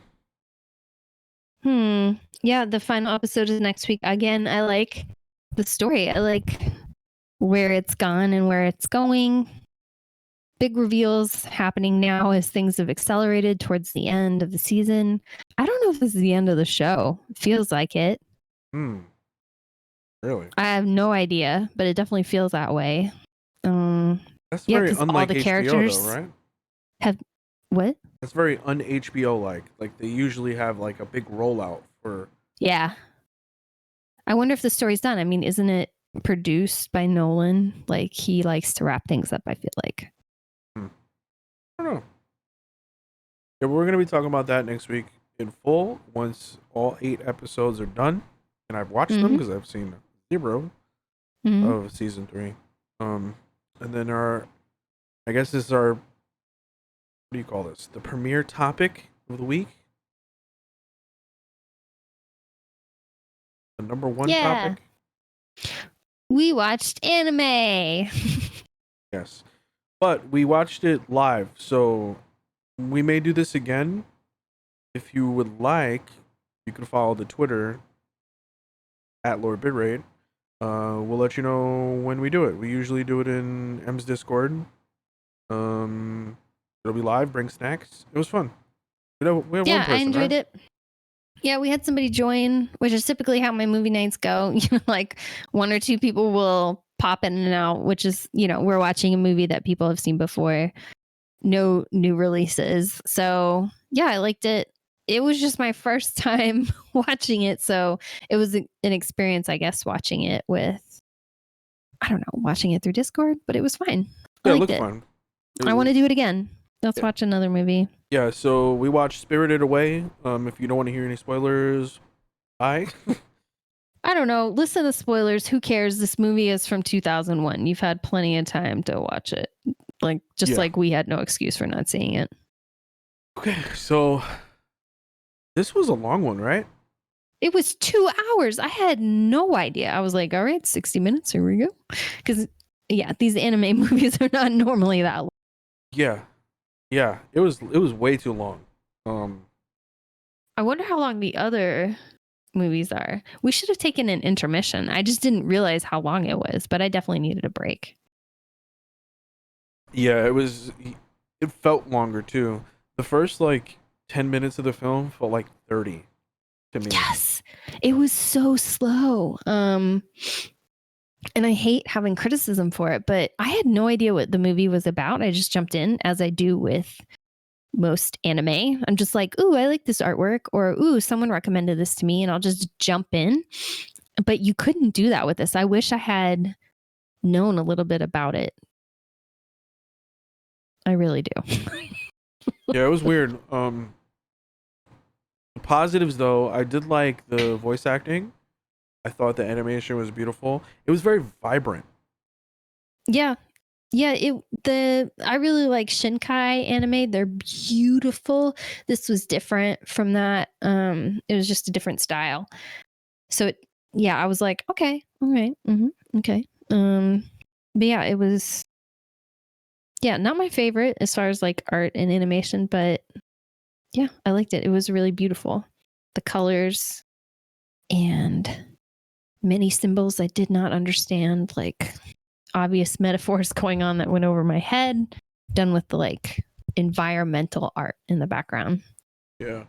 Yeah, the final episode is next week. Again, I like the story. I like where it's gone and where it's going. Big reveals happening now as things have accelerated towards the end of the season. I don't know if this is the end of the show. It feels like it. Really? I have no idea, but it definitely feels that way. That's very unlike all the HBO characters though, right? Have what? That's very un-HBO like. Like they usually have like a big rollout for. Yeah. I wonder if the story's done. I mean, isn't it produced by Nolan? Like he likes to wrap things up, I feel like. I don't know. Yeah, we're going to be talking about that next week in full once all 8 episodes are done. And I've watched them because I've seen 0 of season 3. And then I guess this is our, what do you call this? The premiere topic of the week? The number 1 topic? We watched anime. Yes. But we watched it live, so we may do this again. If you would like, you can follow the Twitter at LowerBitrate. We'll let you know when we do it. We usually do it in M's Discord. It'll be live. Bring snacks. It was fun. We had one person, I enjoyed it. Yeah, we had somebody join, which is typically how my movie nights go. Like 1 or 2 people will pop in and out, which is, we're watching a movie that people have seen before. No new releases. So yeah, I liked it. It was just my first time watching it. So it was an experience, I guess, watching it watching it through Discord, but it was fine. Yeah, it looked fun. I want to do it again. Let's watch another movie. Yeah, so we watched Spirited Away. If you don't want to hear any spoilers, bye. I don't know. Listen to spoilers. Who cares? This movie is from 2001. You've had plenty of time to watch it. Like, just like we had no excuse for not seeing it. Okay, so this was a long one, right? It was 2 hours. I had no idea. I was like, all right, 60 minutes. Here we go. Because, yeah, these anime movies are not normally that long. Yeah. It was way too long. I wonder how long the other movies are. We should have taken an intermission. I just didn't realize how long it was, but I definitely needed a break. Yeah, it felt longer too. The first like 10 minutes of the film felt like 30 to me. Yes. It was so slow. And I hate having criticism for it, but I had no idea what the movie was about. I just jumped in, as I do with most anime. I'm just like, ooh, I like this artwork, or ooh, someone recommended this to me, and I'll just jump in. But you couldn't do that with this. I wish I had known a little bit about it. I really do. Yeah, it was weird. The positives though, I did like the voice acting. I thought the animation was beautiful. It was very vibrant. Yeah. I really like Shinkai anime. They're beautiful. This was different from that. It was just a different style. So I was like, okay, all right, okay. But yeah, it was not my favorite as far as like art and animation, but yeah, I liked it. It was really beautiful. The colors and many symbols I did not understand, like obvious metaphors going on that went over my head, done with the like environmental art in the background. Yeah.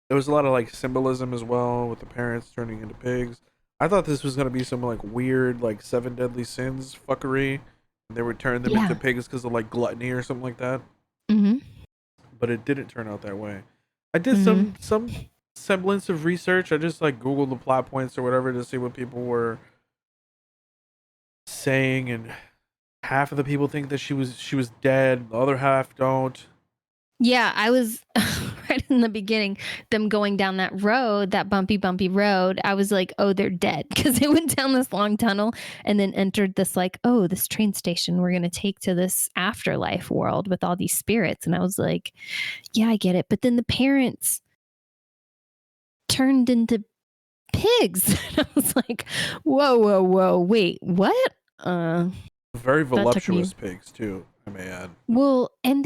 There was a lot of like symbolism as well with the parents turning into pigs. I thought this was gonna be some like weird like 7 deadly sins fuckery. And they would turn them into pigs because of like gluttony or something like that. Mm-hmm. But it didn't turn out that way. I did some semblance of research. I just like Googled the plot points or whatever to see what people were saying, and half of the people think that she was dead, the other half don't. Yeah, I was right in the beginning, them going down that road, that bumpy road. I was like, oh, they're dead, because they went down this long tunnel and then entered this like, oh, this train station we're going to take to this afterlife world with all these spirits. And I was like, yeah, I get it. But then the parents turned into pigs. And I was like, whoa, wait, what? Very voluptuous pigs too, I may add. Well, and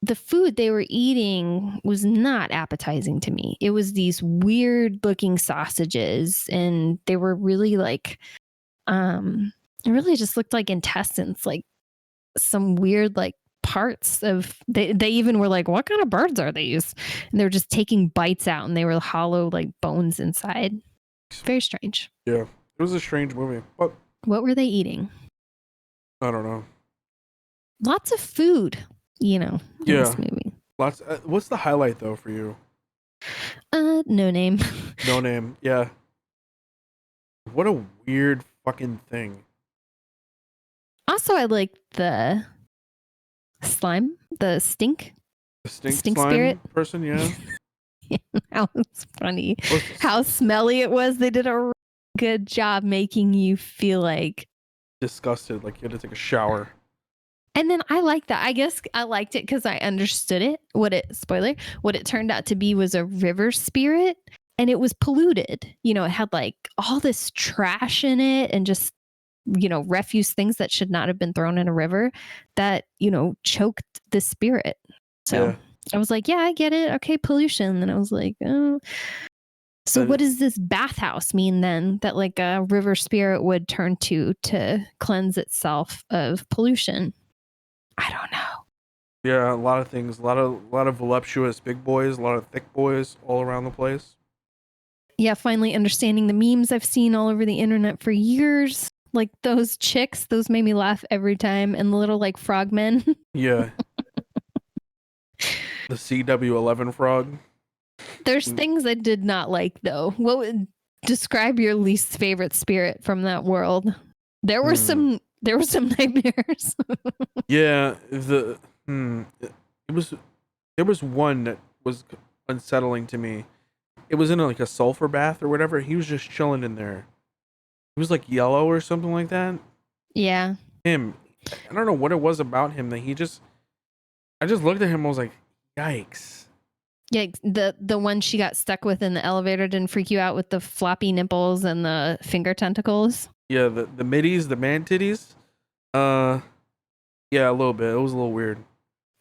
the food they were eating was not appetizing to me. It was these weird looking sausages, and they were really like, it really just looked like intestines, like some weird like parts of, they even were like, what kind of birds are these? And they were just taking bites out, and they were hollow like bones inside. Very strange. Yeah, it was a strange movie. But what were they eating? I don't know. Lots of food, in this movie. Lots. What's the highlight though for you? No name. No name. Yeah. What a weird fucking thing. Also, I like the slime, the stink slime spirit person. Yeah. That was funny. How smelly it was. They did a really good job making you feel like disgusted, like you had to take a shower. And then I like that. I guess I liked it because I understood it. What it turned out to be was a river spirit, and it was polluted. It had like all this trash in it, and just, refuse, things that should not have been thrown in a river that, choked the spirit. So I was like, yeah, I get it. Okay, pollution. And I was like, oh. So what does this bathhouse mean then, that like a river spirit would turn to cleanse itself of pollution? I don't know. Yeah, a lot of things. A lot of voluptuous big boys, a lot of thick boys all around the place. Yeah, finally understanding the memes I've seen all over the internet for years. Like those chicks, those made me laugh every time. And the little like frogmen. Yeah. The CW11 frog. There's things I did not like though. What would describe your least favorite spirit from that world? There were some nightmares. Yeah, there was one that was unsettling to me. It was in like a sulfur bath or whatever. He was just chilling in there. He was like yellow or something like that. Yeah. Him, I don't know what it was about him that I just looked at him and was like, yikes. Yeah, the one she got stuck with in the elevator didn't freak you out with the floppy nipples and the finger tentacles? Yeah, the middies, the man titties. Yeah, a little bit. It was a little weird.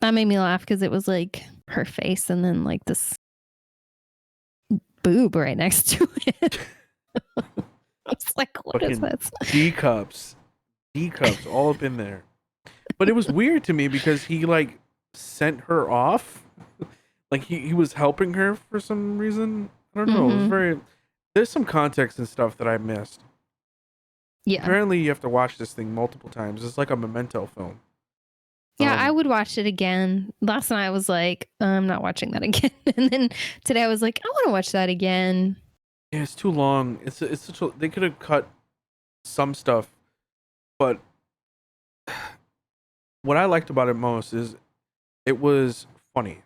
That made me laugh because it was like her face and then like this boob right next to it. I was like, what is this? D cups all up in there. But it was weird to me because he like sent her off. Like he was helping her for some reason. I don't know. It was there's some context and stuff that I missed. Yeah. Apparently you have to watch this thing multiple times. It's like a memento film. Yeah, I would watch it again. Last night I was like, I'm not watching that again. And then today I was like, I want to watch that again. Yeah, it's too long. It's such a, they could have cut some stuff, but what I liked about it most is it was funny.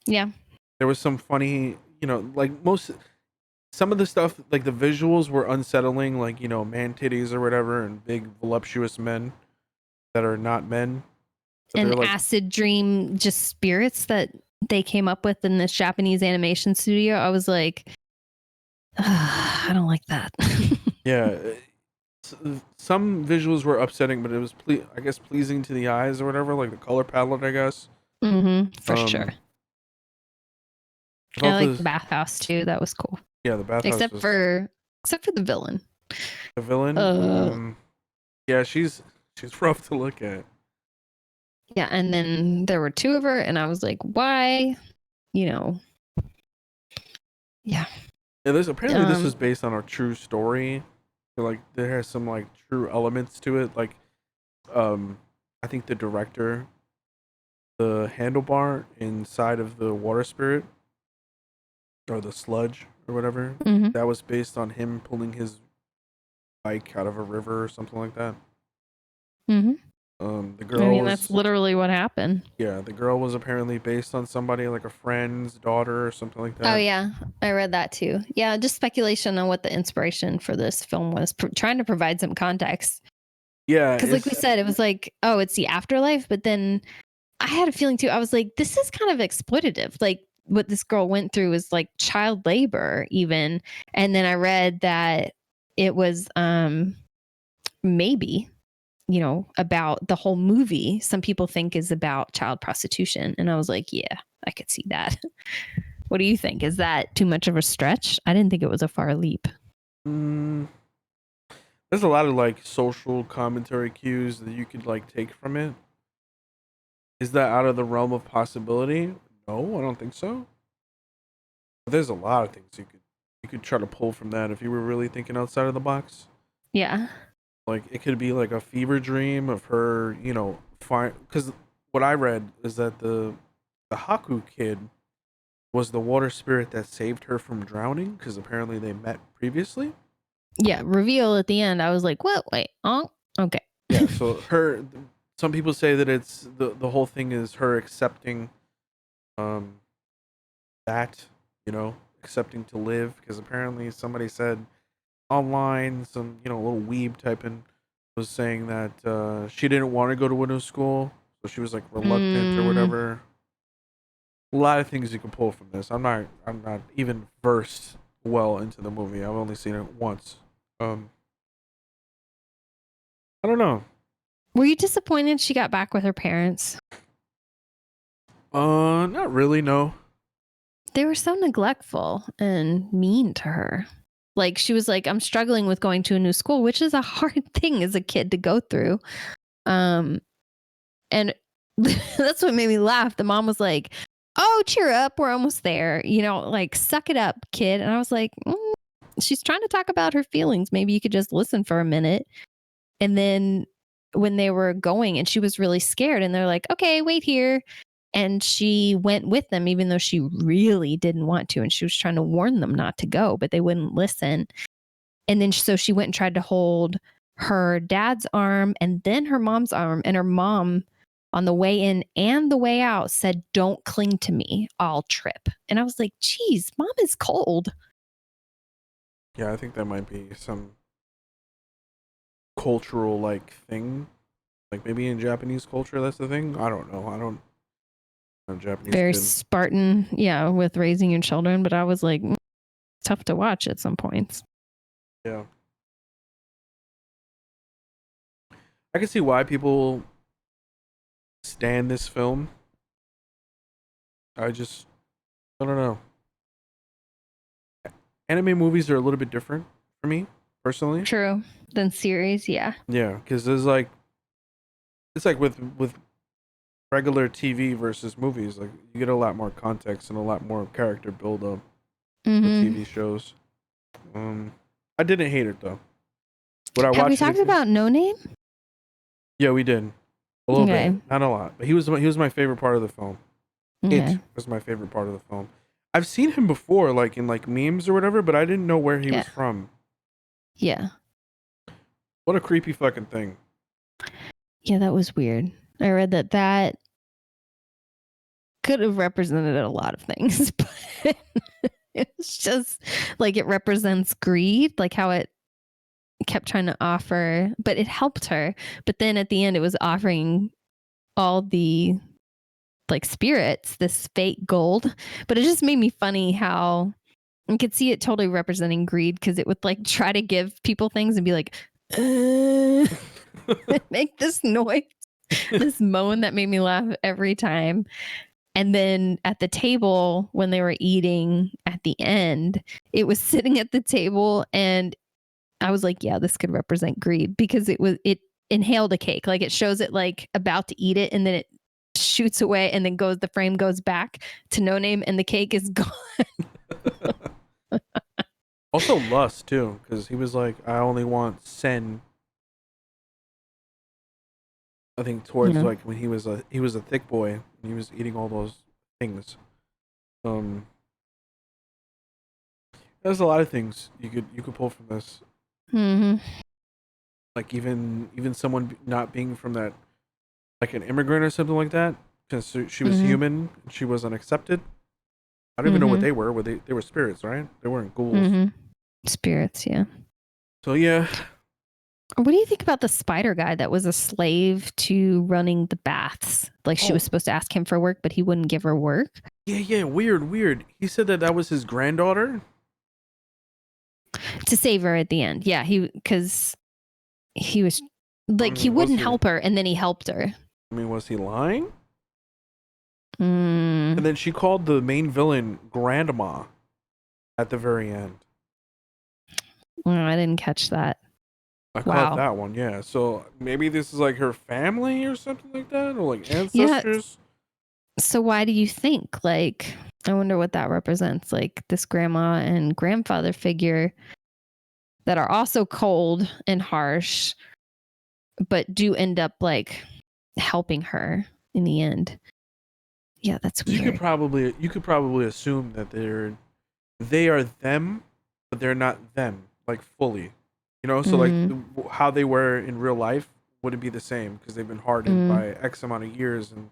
Yeah. There was some funny, like some of the stuff, like the visuals were unsettling, like, man titties or whatever, and big voluptuous men that are not men. And acid dream just spirits that they came up with in this Japanese animation studio. I was like, I don't like that. Yeah. Some visuals were upsetting, but it was, I guess, pleasing to the eyes or whatever, like the color palette, I guess. For sure. I like the bathhouse too. That was cool. Yeah, the bathhouse. Except for the villain. The villain? Yeah, she's rough to look at. Yeah, and then there were two of her, and I was like, why? Yeah. Yeah, this was based on a true story. So, like, there has some like true elements to it. Like, I think the director, the handlebar inside of the water spirit, or the sludge or whatever, that was based on him pulling his bike out of a river or something like that. The girl that's literally what happened. Yeah, the girl was apparently based on somebody, like a friend's daughter or something like that. Oh yeah, I read that too. Yeah, just speculation on what the inspiration for this film was, trying to provide some context. Yeah, because like we said, it was like, oh, it's the afterlife, but then I had a feeling too. I was like, this is kind of exploitative. Like what this girl went through was like child labor, even. And then I read that it was maybe, about the whole movie. Some people think is about child prostitution, and I was like, yeah, I could see that. What do you think? Is that too much of a stretch? I didn't think it was a far leap. There's a lot of like social commentary cues that you could like take from it. Is that out of the realm of possibility? No, I don't think so. But there's a lot of things you could try to pull from that if you were really thinking outside of the box. Yeah. Like it could be like a fever dream of her, because what I read is that the Haku kid was the water spirit that saved her from drowning, because apparently they met previously. Yeah, reveal at the end. I was like, what? Wait, oh, okay. Yeah, so some people say that it's the whole thing is her accepting that, accepting to live, because apparently somebody said online, some, little weeb typing was saying that she didn't want to go to widow school, so she was like reluctant or whatever. A lot of things you can pull from this. I'm not even versed well into the movie. I've only seen it once. I don't know. Were you disappointed she got back with her parents? Not really, no. They were so neglectful and mean to her. Like she was like, I'm struggling with going to a new school, which is a hard thing as a kid to go through. And that's what made me laugh. The mom was like, oh, cheer up. We're almost there. Like suck it up, kid. And I was like, she's trying to talk about her feelings. Maybe you could just listen for a minute. And then when they were going and she was really scared and they're like, okay, wait here. And she went with them, even though she really didn't want to. And she was trying to warn them not to go, but they wouldn't listen. And then so she went and tried to hold her dad's arm and then her mom's arm. And her mom on the way in and the way out said, don't cling to me, I'll trip. And I was like, geez, mom is cold. Yeah, I think that might be some cultural like thing. Like maybe in Japanese culture that's the thing. I don't know. I'm a Japanese Very kid. Spartan, yeah, with raising your children. But I was like, tough to watch at some points. Yeah. I can see why people stand this film. I don't know. Anime movies are a little bit different for me personally. True. Then series, yeah. Yeah, because there's like it's like with regular TV versus movies. Like you get a lot more context and a lot more character build up with TV shows. I didn't hate it though. Would I Have we watch it talked again? about No Name? Yeah, we did a little bit, not a lot. But he was my favorite part of the film. Okay. It was my favorite part of the film. I've seen him before, like in like memes or whatever, but I didn't know where he was from. Yeah. What a creepy fucking thing. Yeah, that was weird. I read that could have represented a lot of things, but it's just like it represents greed, like how it kept trying to offer, but it helped her. But then at the end, it was offering all the like spirits, this fake gold. But it just made me funny how you could see it totally representing greed because it would like try to give people things and be like, make this noise, this moan that made me laugh every time. And then at the table, when they were eating at the end, it was sitting at the table. And I was like, yeah, this could represent greed because it inhaled a cake. Like it shows it like about to eat it and then it shoots away and then the frame goes back to No Name and the cake is gone. Also lust too, because he was like, I only want sen. I think towards like when he was a thick boy and he was eating all those things. There's a lot of things you could pull from this. Mm-hmm. Like even someone not being from that, like an immigrant or something like that, because she was human, and she wasn't accepted. I don't even know what they were. They were spirits, right? They weren't ghouls. Spirits, yeah. So yeah. What do you think about the spider guy that was a slave to running the baths? Like she was supposed to ask him for work, but he wouldn't give her work. Yeah, weird. He said that was his granddaughter to save her at the end. Yeah, because he was like he wouldn't help her, and then he helped her. I mean, was he lying? And then she called the main villain grandma at the very end. I didn't catch that. I caught that one, yeah. So maybe this is like her family or something like that, or like ancestors. Yeah. So why do you think? Like, I wonder what that represents. Like this grandma and grandfather figure that are also cold and harsh, but do end up like helping her in the end. Yeah, that's weird. You could probably assume that they are them, but they're not them, like fully. You know, so like how they were in real life wouldn't be the same because they've been hardened by X amount of years and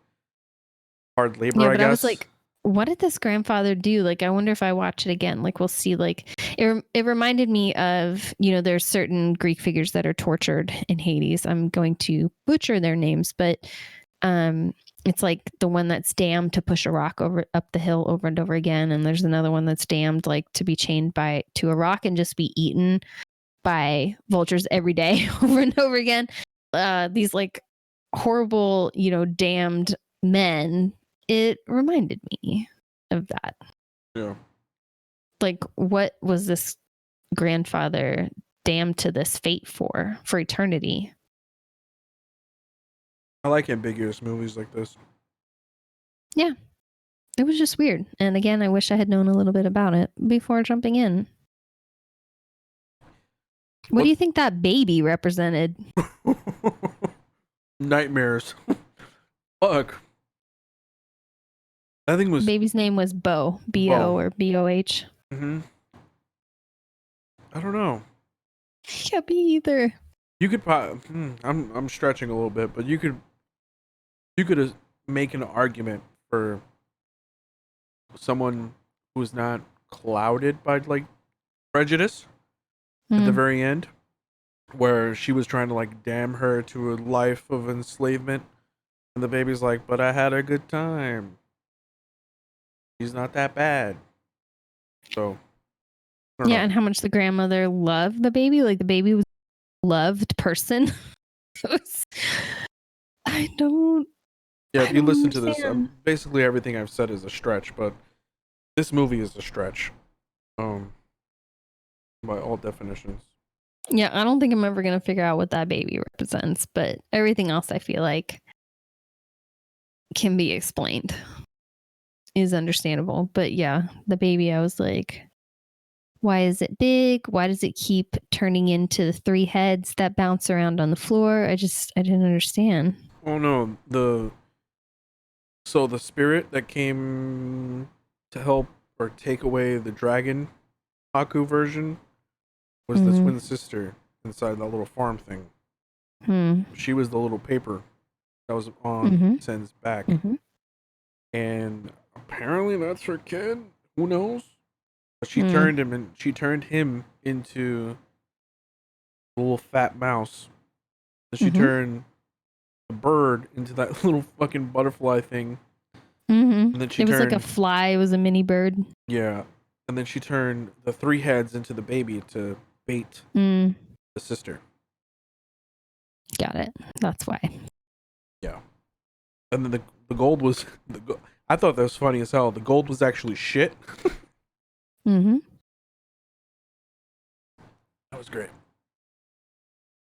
hard labor. I guess. I was like, what did this grandfather do? Like, I wonder if I watch it again. Like, we'll see. Like, it reminded me of, there's certain Greek figures that are tortured in Hades. I'm going to butcher their names, but it's like the one that's damned to push a rock up the hill over and over again, and there's another one that's damned like to be chained to a rock and just be eaten by vultures every day over and over again. These like horrible, damned men. It reminded me of that. Yeah. Like, what was this grandfather damned to this fate for eternity? I like ambiguous movies like this. Yeah. It was just weird. And again, I wish I had known a little bit about it before jumping in. What do you think that baby represented? Nightmares. Fuck. I think it was baby's name was Bo, B-O or B-O-H. I don't know. Yeah, me either. You could probably. I'm stretching a little bit, but you could make an argument for someone who's not clouded by like prejudice at the very end. where she was trying to like damn her to a life of enslavement, and the baby's like, "But I had a good time. He's not that bad." So I don't Yeah, know. and how much the grandmother loved the baby. Like the baby was a loved person. I don't Yeah, I if you don't listen to this, understand. basically everything I've said is a stretch, but this movie is a stretch. Um, by all definitions. Yeah, I don't think I'm ever gonna figure out what that baby represents, but everything else I feel like can be explained, is understandable. But yeah, the baby, I was like, why is it big? Why does it keep turning into the 3 heads that bounce around on the floor? I didn't understand. Oh no, the spirit that came to help or take away the dragon Haku version was the Mm-hmm. twin sister inside that little farm thing. Hmm. She was the little paper that was on Mm-hmm. Sen's back, Mm-hmm. and apparently that's her kid. Who knows? But Mm. she turned him into a little fat mouse. Then she Mm-hmm. turned the bird into that little fucking butterfly thing. Mm-hmm. And then she It was like a turned, fly. It was a mini bird. yeah. And then she turned the 3 heads into the baby to bait Mm. the sister. Got it. That's why. Yeah. And then the gold was, I thought that was funny as hell. The gold was actually shit. Mm-hmm. That was great.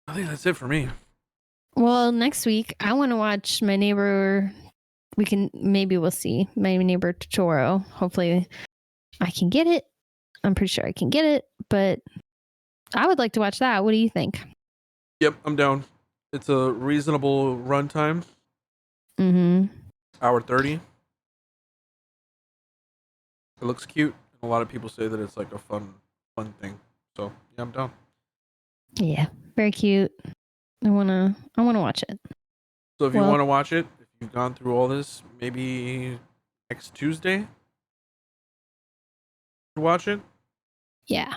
I think that's it for me. Well, next week I want to watch My Neighbor. We'll see My Neighbor Totoro. Hopefully I can get it. I'm pretty sure I can get it, but I would like to watch that. What do you think? Yep, I'm down. It's a reasonable runtime. Mm-hmm. Hour 30. It looks cute. A lot of people say that it's like a fun thing. So yeah, I'm down. Yeah, very cute. I wanna watch it. So if you Well, want to watch it, if you've gone through all this, maybe next Tuesday to watch it. yeah,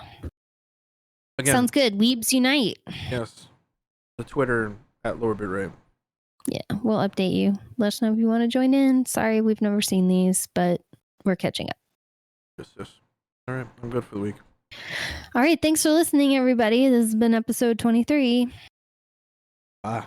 Again, sounds good. Weebs unite. yes. The Twitter at LowerBitrate. Yeah, we'll update you. Let us know if you want to join in. Sorry, we've never seen these, but we're catching up. Yes. All right, I'm good for the week. All right, thanks for listening, everybody. This has been episode 23. Bye.